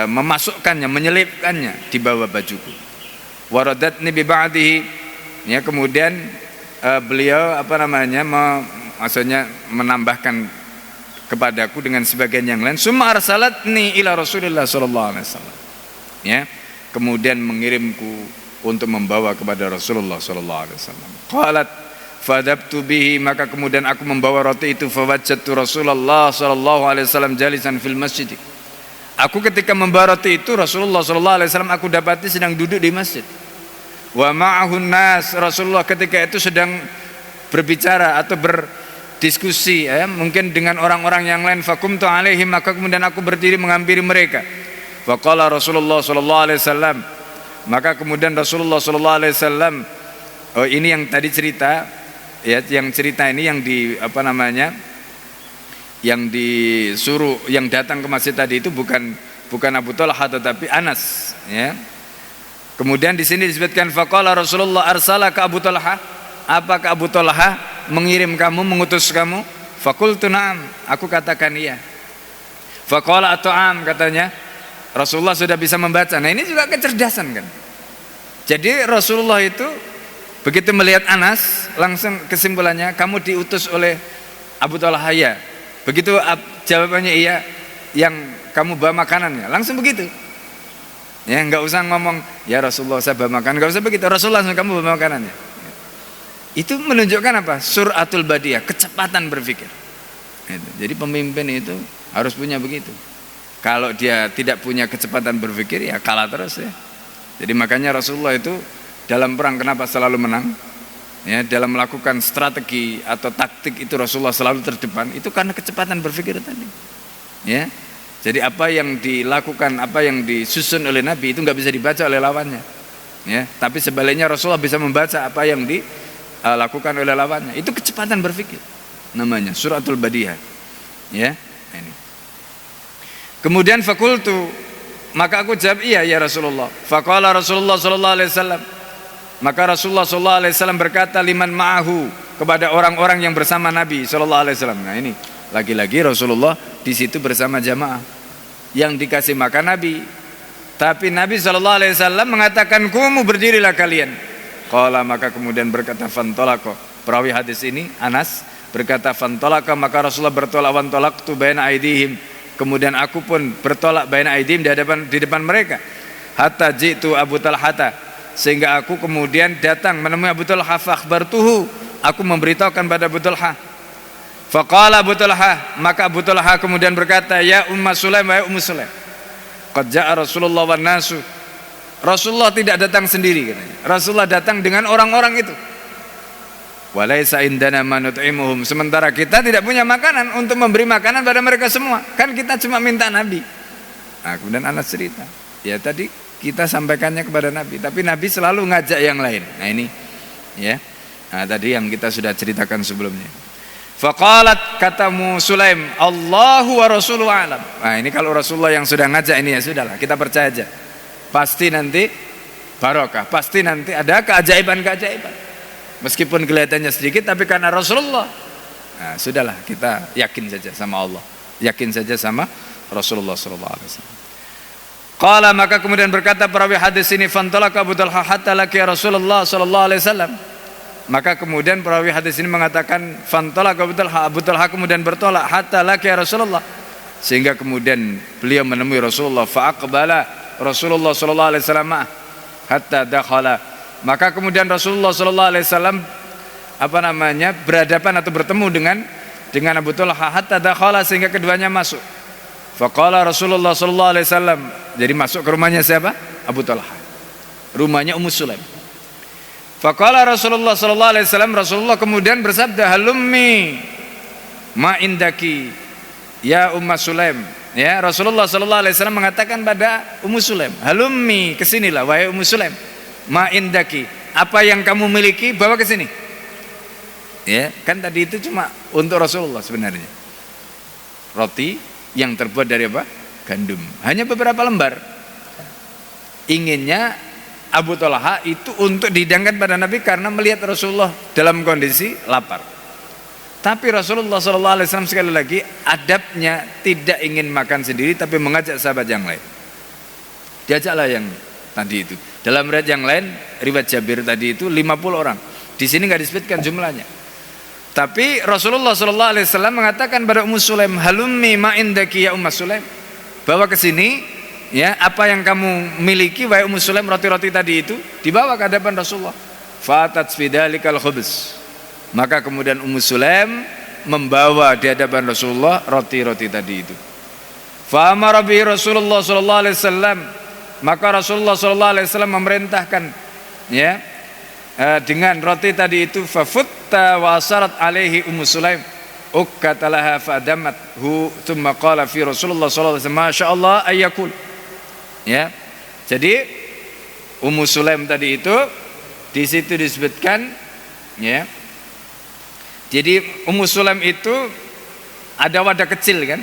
[SPEAKER 1] memasukkannya, menyelipkannya di bawah bajuku. Waradatni biba'atihi, ya, kemudian beliau maksudnya menambahkan kepadaku dengan sebagian yang lain. Summa arsalatni ila Rasulillah sallallahu alaihi wasallam. Ya, kemudian mengirimku untuk membawa kepada Rasulullah sallallahu alaihi wasallam. Qalat fadabtu bihi, maka kemudian aku membawa roti itu, fawajadtu Rasulullah sallallahu alaihi wasallam jalisan fil masjid. Aku ketika membawa roti itu, Rasulullah sallallahu alaihi wasallam aku dapati sedang duduk di masjid. Wa ma'ahun nas, Rasulullah ketika itu sedang berbicara atau berdiskusi, ya, mungkin dengan orang-orang yang lain. Fakumtu alaihim, maka kemudian aku berdiri menghampiri mereka. Faqala Rasulullah sallallahu alaihi wasallam, maka kemudian Rasulullah sallallahu alaihi wasallam, oh ini yang tadi cerita, ya, yang cerita ini yang yang disuruh, yang datang ke masjid tadi itu bukan Abu Talha tetapi Anas, ya. Kemudian di sini disebutkan faqala Rasulullah arsalaka Abu Talha, apakah Abu Talha mengirim kamu, mengutus kamu? Faqultu na'am, aku katakan iya. Faqala at'am, katanya Rasulullah sudah bisa membaca. Nah, ini juga kecerdasan kan. Jadi Rasulullah itu begitu melihat Anas, langsung kesimpulannya, kamu diutus oleh Abu Talha, ya. Begitu jawabannya iya, yang kamu bawa makanannya, langsung begitu. Ya, nggak usah ngomong ya Rasulullah saya bawa makanan, nggak usah begitu. Rasulullah langsung kamu bawa makanannya. Itu menunjukkan apa? Suratul badiyah, kecepatan berpikir. Jadi pemimpin itu harus punya begitu. Kalau dia tidak punya kecepatan berpikir, ya kalah terus, ya. Jadi makanya Rasulullah itu dalam perang kenapa selalu menang? Ya, dalam melakukan strategi atau taktik itu Rasulullah selalu terdepan, itu karena kecepatan berpikir tadi. Ya. Jadi apa yang dilakukan, apa yang disusun oleh Nabi itu nggak bisa dibaca oleh lawannya. Ya, tapi sebaliknya Rasulullah bisa membaca apa yang dilakukan oleh lawannya. Itu kecepatan berpikir. Namanya suratul badiyah. Ya, ini. Kemudian fakultu, maka aku jawab iya ya Rasulullah. Faqala Rasulullah sallallahu alaihi wasallam, maka Rasulullah sallallahu alaihi wasallam berkata liman ma'ahu, kepada orang-orang yang bersama Nabi sallallahu alaihi wasallam. Nah, ini lagi-lagi Rasulullah di situ bersama jamaah yang dikasih makan Nabi. Tapi Nabi sallallahu alaihi wasallam mengatakan kumu, berdirilah kalian. Qala, maka kemudian berkata fantolako. Perawi hadis ini Anas berkata fantolaka, maka Rasulullah bertolak, wantolaktu baina aidihim, kemudian aku pun bertolak baina aidihim, di depan mereka. Hatta jitu Abu Talhata, sehingga aku kemudian datang menemui Abu Talha. Fa akhbartuhu, aku memberitahukan pada Abu Talha. Faqala Abu Talha, maka Abu Talha kemudian berkata, ya Umma Sulaim, wa ya Ummu Sulaim, qad ja'a Rasulullah wan nasu. Rasulullah tidak datang sendiri, katanya. Rasulullah datang dengan orang-orang itu. Walaisa indana ma nut'imuhum, sementara kita tidak punya makanan untuk memberi makanan pada mereka semua. Kan kita cuma minta Nabi. Nah, kemudian Anas cerita, ya tadi kita sampaikannya kepada Nabi, tapi Nabi selalu ngajak yang lain. Nah, ini ya. Nah, tadi yang kita sudah ceritakan sebelumnya. Faqalat, katamu Sulaim, Allahu wa rasuluhu alam. Nah, ini kalau Rasulullah yang sudah ngajak ini, ya sudahlah, kita percaya aja. Pasti nanti barokah, pasti nanti ada keajaiban-keajaiban. Meskipun kelihatannya sedikit, tapi karena Rasulullah, nah sudahlah, kita yakin saja sama Allah, yakin saja sama Rasulullah sallallahu alaihi wasallam. Qala, maka kemudian berkata perawi hadis ini, fantolaka Abu Talha hatta laqiya Rasulullah sallallahu alaihi wasallam. Maka kemudian perawi hadis ini mengatakan fantolaka Abu Talha kemudian bertolak hatta laqiya Rasulullah, sehingga kemudian beliau menemui Rasulullah. Fa aqbala Rasulullah sallallahu alaihi wasallam hatta dakhala. Maka kemudian Rasulullah sallallahu alaihi wasallam berhadapan atau bertemu dengan Abu Talha hatta dakhala, sehingga keduanya masuk. Faqala Rasulullah sallallahu alaihi wasallam, jadi masuk ke rumahnya siapa? Abu Talha. Rumahnya Ummu Sulaim. Faqala Rasulullah sallallahu alaihi wasallam, Rasulullah kemudian bersabda, halummi ma indaki ya Ummu Sulaim. Ya, Rasulullah sallallahu alaihi wasallam mengatakan pada Ummu Sulaim, halummi, kesinilah wahai Ummu Sulaim. Ma indaki, apa yang kamu miliki bawa ke sini. Ya, kan tadi itu cuma untuk Rasulullah sebenarnya. Roti yang terbuat dari apa? Gandum. Hanya beberapa lembar. inginnya Abu Thalha itu untuk dihidangkan pada Nabi karena melihat Rasulullah dalam kondisi lapar. Tapi Rasulullah SAW sekali lagi adabnya tidak ingin makan sendiri, tapi mengajak sahabat yang lain. Diajaklah yang tadi itu. Dalam riwayat yang lain, riwayat Jabir tadi itu 50 orang. Di sini nggak disebutkan jumlahnya. Tapi Rasulullah SAW mengatakan pada Ummu Sulaim, halummi ma indaki ya Ummu Sulaim, bawa ke sini ya apa yang kamu miliki wahai Ummu Sulaim, roti-roti tadi itu dibawa ke hadapan Rasulullah. Fatat fidzalikal khubz. Maka kemudian Ummu Sulaim membawa di hadapan Rasulullah roti-roti tadi itu. Fa amara bi Rasulullah sallallahu alaihi wasallam, maka Rasulullah sallallahu alaihi wasallam memerintahkan ya dengan roti tadi itu, fafutta wa asarat alaihi Ummu Sulaim ukkatalaha fadamat hu thumma qala fi Rasulullah sallallahu alaihi wasallam masyaallah ayyakul. Ya. Jadi Ummu Sulaim tadi itu di situ disebutkan ya. Jadi Ummu Sulaim itu ada wadah kecil kan.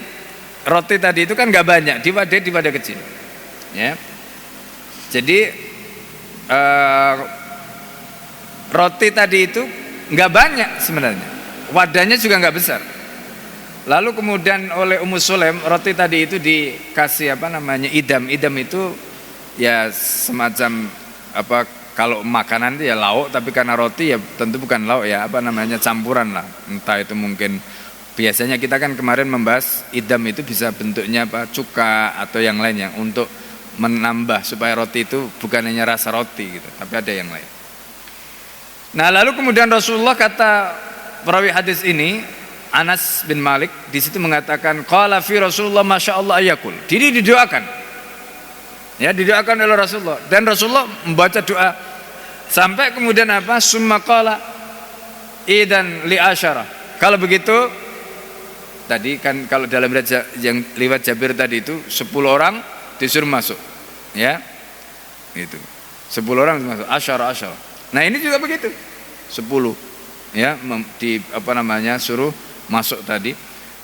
[SPEAKER 1] Roti tadi itu kan enggak banyak, di wadah kecil. Ya. Jadi roti tadi itu enggak banyak sebenarnya. Wadahnya juga enggak besar. Lalu kemudian oleh Ummu Sulaim roti tadi itu dikasih idam. Idam itu ya semacam kalau makanan itu ya lauk, tapi karena roti ya tentu bukan lauk ya, campuran lah. Entah itu mungkin biasanya kita kan kemarin membahas idam itu bisa bentuknya cuka atau yang lain yang untuk menambah supaya roti itu bukan hanya rasa roti gitu, tapi ada yang lain. Nah, lalu kemudian Rasulullah, kata perawi hadis ini Anas bin Malik di situ mengatakan qala fi Rasulullah masyaallah ayakul. Jadi didoakan. Ya, didoakan oleh Rasulullah dan Rasulullah membaca doa sampai kemudian summa qala idan li asyara. Kalau begitu tadi kan kalau dalam yang lewat Jabir tadi itu 10 orang disuruh masuk. Ya. Gitu. 10 orang masuk asyara. Nah, ini juga begitu. 10 ya suruh masuk tadi.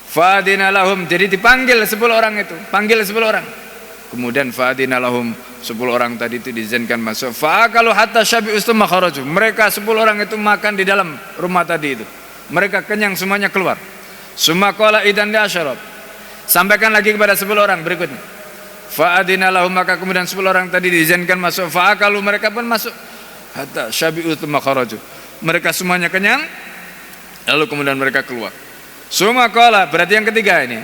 [SPEAKER 1] Fadina lahum, jadi dipanggil 10 orang itu, panggil 10 orang. Kemudian fadina lahum, 10 orang tadi itu diizinkan masuk. Fa kalau hatta syabi'u tsumma kharaju. Mereka 10 orang itu makan di dalam rumah tadi itu. Mereka kenyang semuanya keluar. Summa qala idan li asyarab. Sampaikan lagi kepada 10 orang berikutnya. Fa adina lahum, maka kemudian 10 orang tadi diizinkan masuk. Fa kalau mereka pun masuk. Hatta syabi'u tsumma kharaju. Mereka semuanya kenyang, lalu kemudian mereka keluar. Summa qala, berarti yang ketiga ini.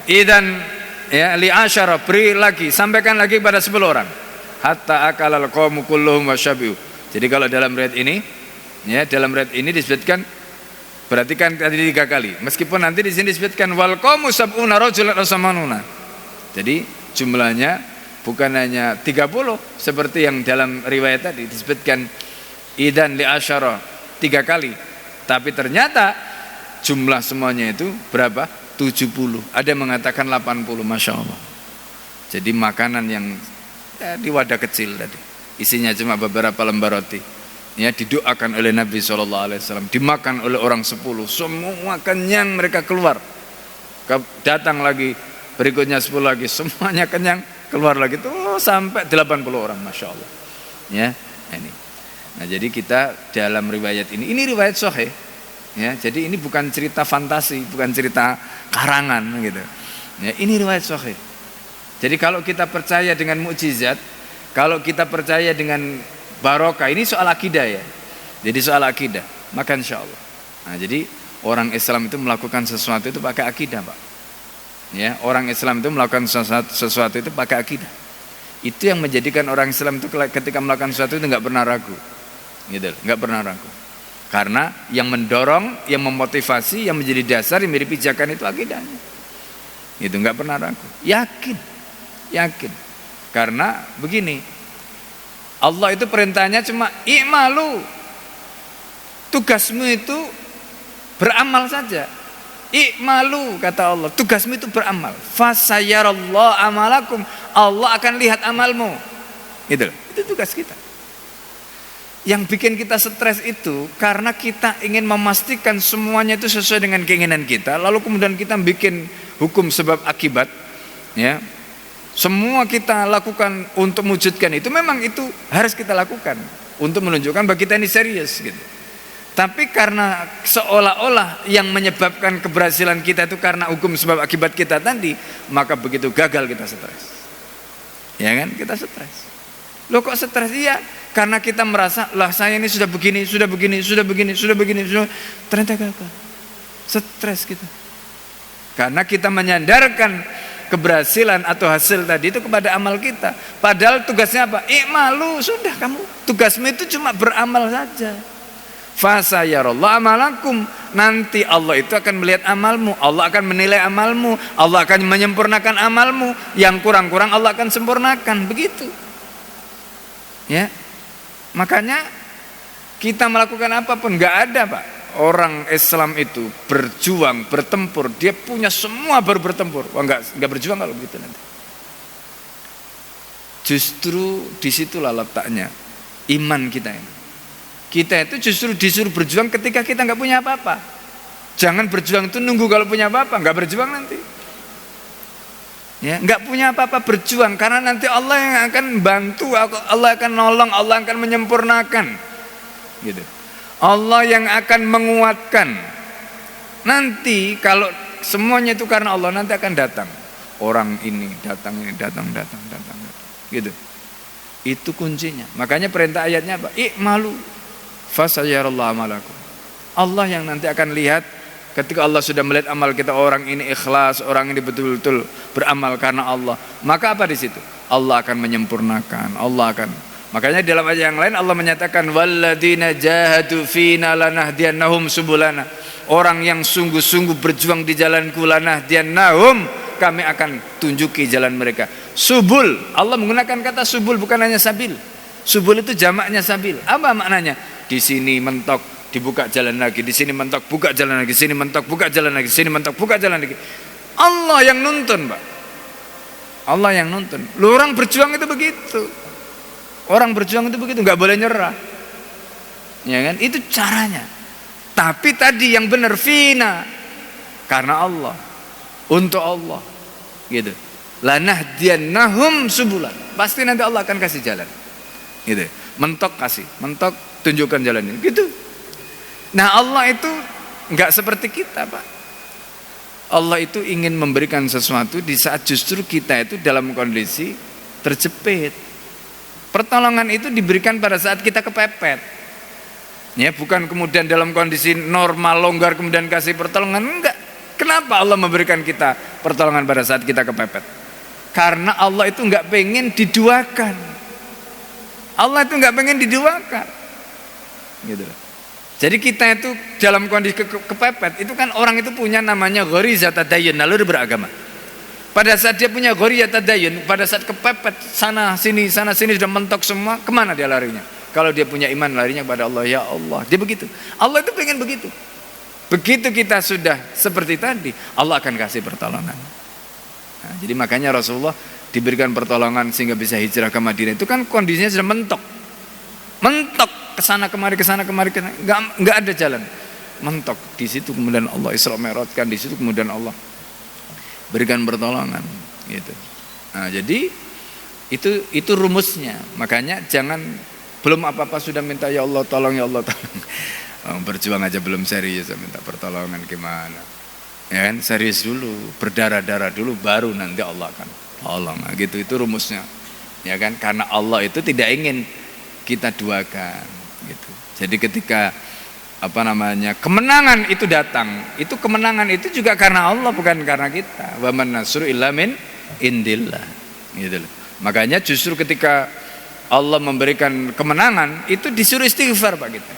[SPEAKER 1] Idan ya li asyara, beri lagi, sampaikan lagi pada 10 orang. Hatta akalal qaumu kulluhum wasyabi'u. Jadi kalau dalam riwayat ini ya, dalam riwayat ini disebutkan berarti kan tadi 3 kali. Meskipun nanti di sini disebutkan wal qaumu sab'una rajulan rasamanuna. Jadi jumlahnya bukan hanya 30 seperti yang dalam riwayat tadi disebutkan idan li asyara 3 kali. Tapi ternyata jumlah semuanya itu berapa? 70. Ada yang mengatakan 80, Masya Allah. Jadi makanan yang di wadah kecil tadi, isinya cuma beberapa lembar roti. Ya, didoakan oleh Nabi SAW, dimakan oleh orang 10, semua kenyang, mereka keluar. Datang lagi berikutnya 10 lagi, semuanya kenyang, keluar lagi tuh sampai 80 orang, Masya Allah. Ya, ini. Nah, jadi kita dalam riwayat ini riwayat sahih. Ya, jadi ini bukan cerita fantasi, bukan cerita karangan gitu. Ya, ini riwayat sahih. Jadi kalau kita percaya dengan mukjizat, kalau kita percaya dengan barokah, ini soal akidah ya. Jadi soal akidah, maka insya Allah. Nah, jadi orang Islam itu melakukan sesuatu itu pakai akidah, Pak. Ya, orang Islam itu melakukan sesuatu itu pakai akidah. Itu yang menjadikan orang Islam itu ketika melakukan sesuatu itu nggak pernah ragu, gitu, nggak pernah ragu. Karena yang mendorong, yang memotivasi, yang menjadi dasar, yang menjadi pijakan itu akidahnya. Itu nggak pernah ragu, yakin. Karena begini, Allah itu perintahnya cuma i'malu, tugasmu itu beramal saja. I'malu, kata Allah, tugasmu itu beramal. Fasayarallahu amalakum, Allah akan lihat amalmu. Itu tugas kita. Yang bikin kita stres itu karena kita ingin memastikan semuanya itu sesuai dengan keinginan kita, lalu kemudian kita bikin hukum sebab akibat, ya. Semua kita lakukan untuk mewujudkan itu, memang itu harus kita lakukan untuk menunjukkan bahwa kita ini serius gitu. Tapi karena seolah-olah yang menyebabkan keberhasilan kita itu karena hukum sebab akibat kita tadi, maka begitu gagal kita stres. Ya kan? Kita stres. Loh kok stres? Iya, karena kita merasa lah saya ini sudah begini, ternyata gagal. Stres kita. Karena kita menyandarkan keberhasilan atau hasil tadi itu kepada amal kita. Padahal tugasnya apa? I'malu, sudah kamu. Tugasmu itu cuma beramal saja. Fasayarallahu amalakum, nanti Allah itu akan melihat amalmu, Allah akan menilai amalmu, Allah akan menyempurnakan amalmu, yang kurang-kurang Allah akan sempurnakan, begitu. Ya. Makanya kita melakukan apapun, nggak ada Pak orang Islam itu berjuang, bertempur, dia punya semua baru bertempur. Wah, nggak berjuang kalau begitu nanti. Justru disitulah letaknya iman kita ini. Kita itu justru disuruh berjuang ketika kita nggak punya apa-apa. Jangan berjuang itu nunggu kalau punya apa-apa, nggak berjuang nanti. Ya, nggak punya apa-apa berjuang, karena nanti Allah yang akan bantu, Allah akan nolong, Allah akan menyempurnakan. Gitu. Allah yang akan menguatkan. Nanti kalau semuanya itu karena Allah, nanti akan datang. Orang ini datang. Gitu. Itu kuncinya. Makanya perintah ayatnya apa? I'malu fasayarallahu amalakum. Allah yang nanti akan lihat ketika Allah sudah melihat amal kita, orang ini ikhlas, orang ini betul-betul beramal karena Allah. Maka apa di situ? Allah akan menyempurnakan. Makanya dalam ayat yang lain Allah menyatakan walladzina jahadu fina lanahdiyannahum subulana. Orang yang sungguh-sungguh berjuang di jalanku lanahdiyannahum, kami akan tunjuki jalan mereka. Subul, Allah menggunakan kata subul, bukan hanya sabil. Subul itu jamaknya sabil. Apa maknanya? Di sini mentok, dibuka jalan lagi, di sini mentok, buka jalan lagi, sini mentok, buka jalan lagi, sini mentok, buka jalan lagi. Allah yang nuntun, Pak. Allah yang nuntun. Lu orang berjuang itu begitu. Orang berjuang itu begitu, nggak boleh nyerah. Ya kan? Itu caranya. Tapi tadi yang benar fina, karena Allah, untuk Allah, gitu. Lanahdiyannahum subulan. Pasti nanti Allah akan kasih jalan. Gitu. Mentok kasih, mentok tunjukkan jalannya, gitu. Nah, Allah itu nggak seperti kita, Pak. Allah itu ingin memberikan sesuatu di saat justru kita itu dalam kondisi terjepit. Pertolongan itu diberikan pada saat kita kepepet. Ya, bukan kemudian dalam kondisi normal longgar kemudian kasih pertolongan, enggak. Kenapa Allah memberikan kita pertolongan pada saat kita kepepet? Karena Allah itu nggak pengen diduakan. Allah itu nggak pengen diduakan. Gitu. Jadi kita itu dalam kondisi kepepet itu kan orang itu punya namanya ghorizah tadayun, naluri beragama. Pada saat dia punya ghorizah tadayun, pada saat kepepet sana sini sudah mentok semua, kemana dia larinya? Kalau dia punya iman, larinya kepada Allah. Ya Allah, dia begitu. Allah itu pengen begitu. Begitu kita sudah seperti tadi, Allah akan kasih pertolongan. Nah, jadi makanya Rasulullah diberikan pertolongan sehingga bisa hijrah ke Madinah. Itu kan kondisinya sudah mentok kesana kemari, nggak ada jalan, mentok. Di situ kemudian Allah Isra Mi'rajkan, di situ kemudian Allah berikan pertolongan, gitu. Nah, jadi itu rumusnya. Makanya jangan belum apa-apa sudah minta ya Allah tolong, ya Allah tolong. Berjuang aja belum serius minta pertolongan gimana? Ya kan, serius dulu, berdarah-darah dulu, baru nanti Allah akan tolong. Nah, gitu, itu rumusnya. Ya kan, karena Allah itu tidak ingin kita duakan, gitu. Jadi ketika kemenangan itu datang, itu kemenangan itu juga karena Allah, bukan karena kita. Wa man nasru illa min indillah, gitu loh. Makanya justru ketika Allah memberikan kemenangan itu disuruh istighfar, Pak, kita.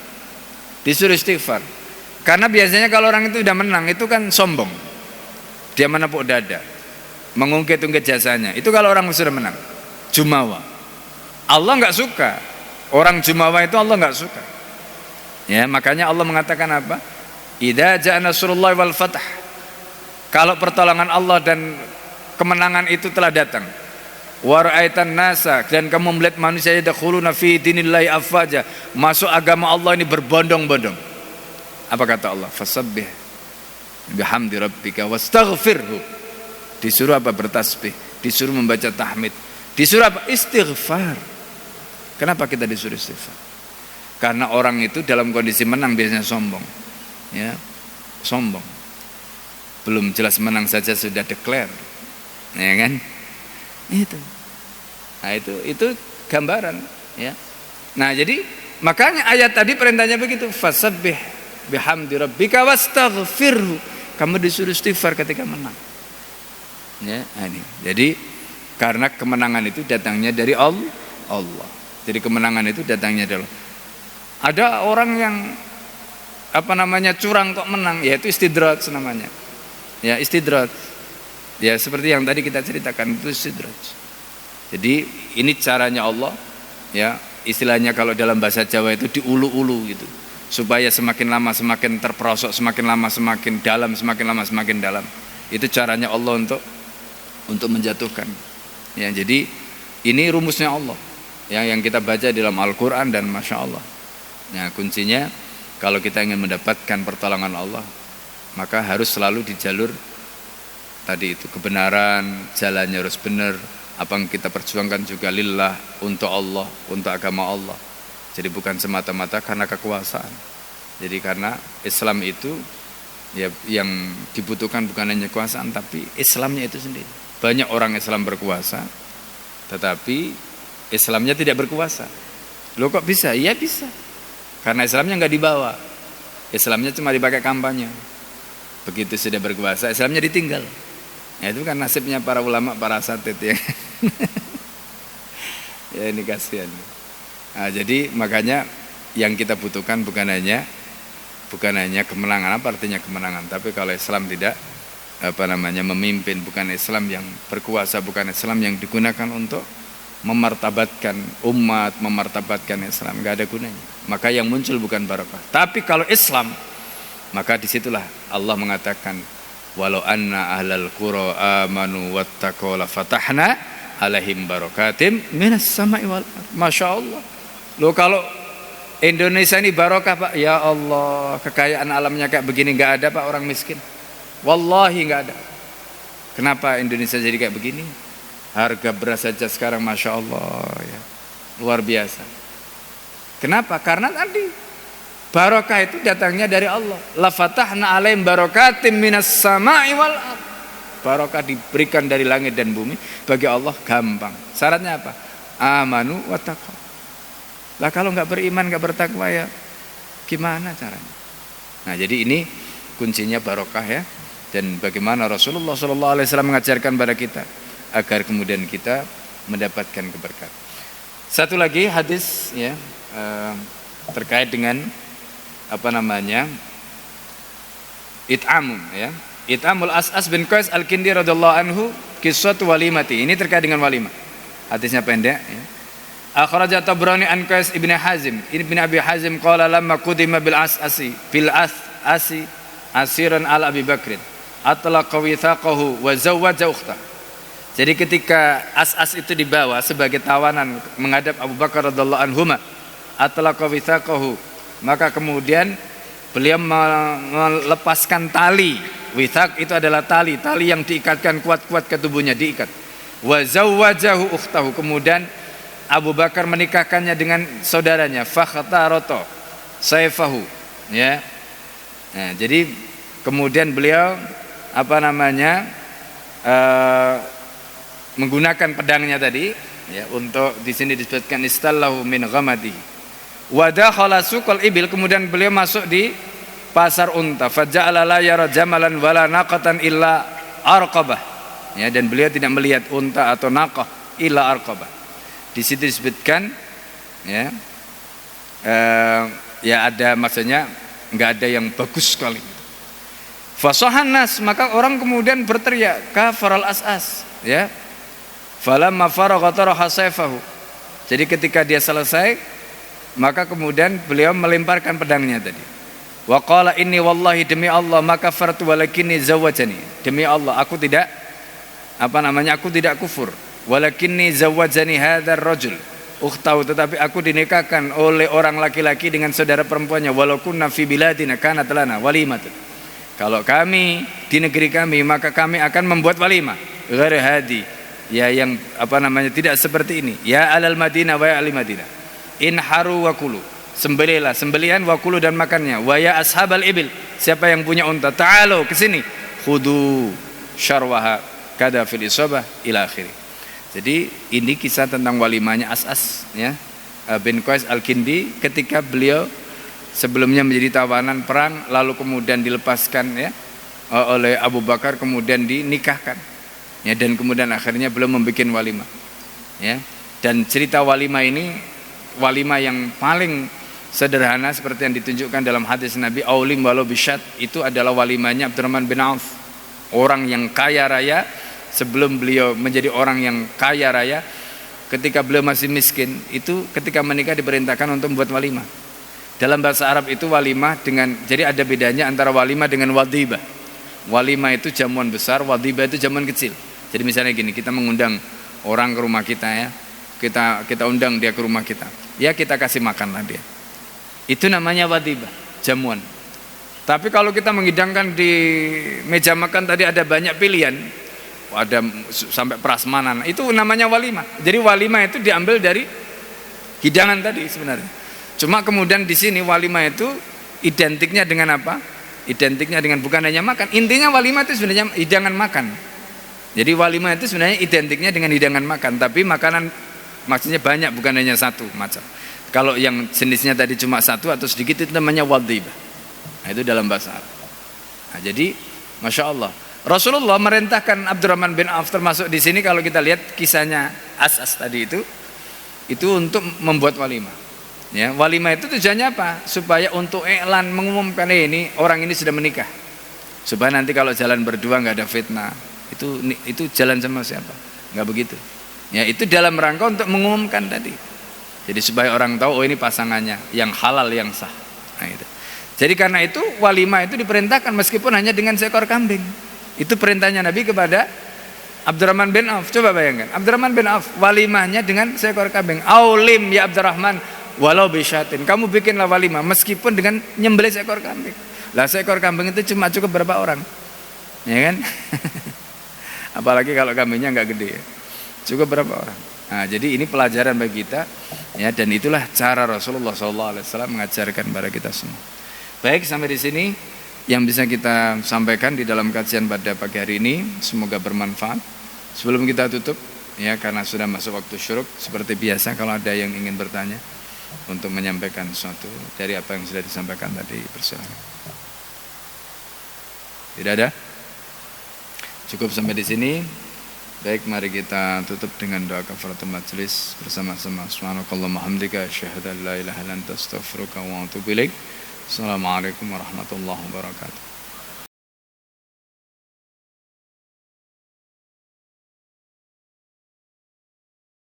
[SPEAKER 1] Disuruh istighfar. Karena biasanya kalau orang itu udah menang itu kan sombong. Dia menepuk dada, mengungkit-ungkit jasanya. Itu kalau orang sudah menang. Jumawa. Allah nggak suka. Orang jumawa itu Allah nggak suka. Ya, makanya Allah mengatakan apa? Idza ja'a nasrullahi wal fath. Kalau pertolongan Allah dan kemenangan itu telah datang. Wa ra'aitan nasa, dan kamu melihat manusia yadkhuluna fi dinillahi afwaja, masuk agama Allah ini berbondong-bondong. Apa kata Allah? Fasabbih bihamdi rabbika wastaghfirhu disuruh apa? Bertasbih, disuruh membaca tahmid, disuruh apa? Istighfar. Kenapa kita disuruh istighfar? Karena orang itu dalam kondisi menang biasanya sombong, ya, sombong. Belum jelas menang saja sudah declare, ya kan? Itu. Nah itu gambaran, ya. Nah jadi makanya ayat tadi perintahnya begitu, fasabbih bihamdi rabbika wastaghfirhu. Kamu disuruh istighfar ketika menang. Ya, ini. Jadi karena kemenangan itu datangnya dari Allah. Jadi kemenangan itu datangnya dari Allah. Ada orang yang curang kok menang, yaitu istidraj namanya. Ya, istidraj. Ya seperti yang tadi kita ceritakan itu istidraj. Jadi ini caranya Allah, ya istilahnya kalau dalam bahasa Jawa itu diulu-ulu gitu, supaya semakin lama semakin terperosok, semakin lama semakin dalam, semakin lama semakin dalam. Itu caranya Allah untuk menjatuhkan. Ya jadi ini rumusnya Allah, yang kita baca dalam Al-Quran dan Masya Allah. Nah kuncinya kalau kita ingin mendapatkan pertolongan Allah, maka harus selalu di jalur tadi itu kebenaran, jalannya harus benar. Apa yang kita perjuangkan juga lillah, untuk Allah, untuk agama Allah. Jadi bukan semata-mata karena kekuasaan. Jadi karena Islam itu ya yang dibutuhkan bukan hanya kekuasaan, tapi Islamnya itu sendiri. Banyak orang Islam berkuasa, tetapi Islamnya tidak berkuasa. Loh kok bisa? Iya bisa. Karena Islamnya nggak dibawa. Islamnya cuma dipakai kampanye. Begitu sudah berkuasa, Islamnya ditinggal. Ya itu kan nasibnya para ulama, para asatid ya. Ya ini kasihan. Nah, jadi makanya yang kita butuhkan bukan hanya kemenangan. Apa artinya kemenangan? Tapi kalau Islam tidak memimpin, bukan Islam yang berkuasa, bukan Islam yang digunakan untuk memartabatkan umat, memartabatkan Islam, nggak ada gunanya. Maka yang muncul bukan barokah. Tapi kalau Islam, maka disitulah Allah mengatakan, walau anna ahlal qura amanu wattaqaw la fatahna alaihim barakatim minas sama'i wal ardh. Masya Allah. Loh kalau Indonesia ini barokah Pak, ya Allah, kekayaan alamnya kayak begini nggak ada Pak orang miskin. Wallahi nggak ada. Kenapa Indonesia jadi kayak begini? Harga beras saja sekarang Masya Allah ya, luar biasa. Kenapa? Karena tadi barokah itu datangnya dari Allah. La fatahna alaihim barakatim minas sama'i wal ardh. Barokah diberikan dari langit dan bumi bagi Allah gampang. Syaratnya apa? Amanu wa taqwa. Lah kalau nggak beriman, nggak bertakwa ya gimana caranya? Nah jadi ini kuncinya barokah ya. Dan bagaimana Rasulullah SAW mengajarkan pada kita agar kemudian kita mendapatkan keberkahan. Satu lagi hadis ya terkait dengan it'amun ya. It'amul As'as bin Qais Al-Kindi radhiyallahu anhu qissatu walimati. Ini terkait dengan walimah. Hadisnya pendek ya. Akhraja Tabrani an Qais ibn Hazim. Ibn Abi Hazim qala lamma qudima bil as'asi asiran ala Abi Bakrin atlaqa withaqahu wa zawwaja ukhta. Jadi ketika As'as itu dibawa sebagai tawanan menghadap Abu Bakar radhiyallahu anhuma, atlaqa withaqahu, maka kemudian beliau melepaskan tali. Withaq itu adalah tali yang diikatkan kuat-kuat ke tubuhnya, diikat. Wa zawwajahu ukhtahu, kemudian Abu Bakar menikahkannya dengan saudaranya, fakhtarata sayfahu ya. Nah, jadi kemudian beliau menggunakan pedangnya tadi ya, untuk di sini disebutkan istallahu min ghamadi. Wa dakhala suqal ibil, kemudian beliau masuk di pasar unta. Faja'ala la yara jamalan wala naqatan illa arqabah. Ya, dan beliau tidak melihat unta atau naqah illa arqabah. Di situ disebutkan ya ada maksudnya enggak ada yang bagus sekali. Fasahan nas, maka orang kemudian berteriak kafaral as'as ya. Falamma faragha taraha sayfahu. Jadi ketika dia selesai, maka kemudian beliau melemparkan pedangnya tadi. Wa qala inni wallahi, demi Allah maka fartu walakinni zawwajani. Demi Allah aku tidak aku tidak kufur. Walakinni zawwajani hadzal rajul ukhtahu, tetapi aku dinikahkan oleh orang laki-laki dengan saudara perempuannya. Walau kunna fi biladina kanat lana walimatun. Kalau kami di negeri kami, maka kami akan membuat walimah. Ghairi hadi, ya yang tidak seperti ini. Ya alal Madinah wa ya ahli Madinah. Inharu wa kulu. Sembelihlah, sembelihan wa kulu dan makannya. Wa ya ashabal ibil. Siapa yang punya unta, ta'alu ke sini. Khudu syarwaha kada fil isabah ila akhiri. Jadi ini kisah tentang walimahnya As'as ya, bin Qais Al-Kindi ketika beliau sebelumnya menjadi tawanan perang, lalu kemudian dilepaskan ya oleh Abu Bakar, kemudian dinikahkan ya, dan kemudian akhirnya beliau membuat walimah ya. Dan cerita walimah ini walimah yang paling sederhana seperti yang ditunjukkan dalam hadis Nabi, aulim walau bisyat, itu adalah walimahnya Abdurrahman bin Auf, orang yang kaya raya. Sebelum beliau menjadi orang yang kaya raya, ketika beliau masih miskin, itu ketika menikah diperintahkan untuk membuat walimah. Dalam bahasa Arab itu walimah jadi ada bedanya antara walimah dengan wadhibah. Walimah itu jamuan besar, wadhibah itu jamuan kecil. Jadi misalnya gini, kita mengundang orang ke rumah kita ya, kita undang dia ke rumah kita, ya kita kasih makan lah dia. Itu namanya wadhibah, jamuan. Tapi kalau kita menghidangkan di meja makan tadi ada banyak pilihan, ada sampai prasmanan, itu namanya walimah. Jadi walimah itu diambil dari hidangan tadi sebenarnya. Cuma kemudian di sini walimah itu identiknya dengan apa? Identiknya dengan bukan hanya makan. Intinya walimah itu sebenarnya hidangan makan. Jadi walimah itu sebenarnya identiknya dengan hidangan makan, tapi makanan maksudnya banyak, bukan hanya satu macam. Kalau yang jenisnya tadi cuma satu atau sedikit itu namanya wadhibah. Nah, itu dalam bahasa Arab. Nah, jadi Masya Allah, Rasulullah merintahkan Abdurrahman bin Auf termasuk di sini. Kalau kita lihat kisahnya As'as tadi itu untuk membuat walimah. Ya, walimah itu tujuannya apa? Supaya untuk iklan, mengumumkan ini orang ini sudah menikah. Supaya nanti kalau jalan berdua nggak ada fitnah. Itu jalan sama siapa? Nggak begitu. Ya, itu dalam rangka untuk mengumumkan tadi. Jadi supaya orang tahu, oh ini pasangannya yang halal, yang sah. Nah, itu. Jadi karena itu walimah itu diperintahkan meskipun hanya dengan seekor kambing. Itu perintahnya Nabi kepada Abdurrahman bin Auf. Coba bayangkan, Abdurrahman bin Auf walimahnya dengan seekor kambing. Aulim ya Abdurrahman walau bisyatin. Kamu bikinlah walimah meskipun dengan nyembelih seekor kambing. Lah seekor kambing itu cuma cukup berapa orang? Ya kan? Apalagi kalau kambingnya enggak gede ya. Cukup berapa orang? Nah, jadi ini pelajaran bagi kita ya, dan itulah cara Rasulullah SAW mengajarkan kepada kita semua. Baik, sampai di sini yang bisa kita sampaikan di dalam kajian pada pagi hari ini. Semoga bermanfaat. Sebelum kita tutup ya, karena sudah masuk waktu syuruk, seperti biasa kalau ada yang ingin bertanya untuk menyampaikan sesuatu dari apa yang sudah disampaikan tadi, persilakan. Tidak ada? Cukup sampai di sini. Baik, mari kita tutup dengan doa kafaratul majelis bersama-sama. Subhanakallahumma hamdika asyhadu an la ilaha illa anta astaghfiruka wa atubu ilaik. Assalamualaikum warahmatullahi wabarakatuh.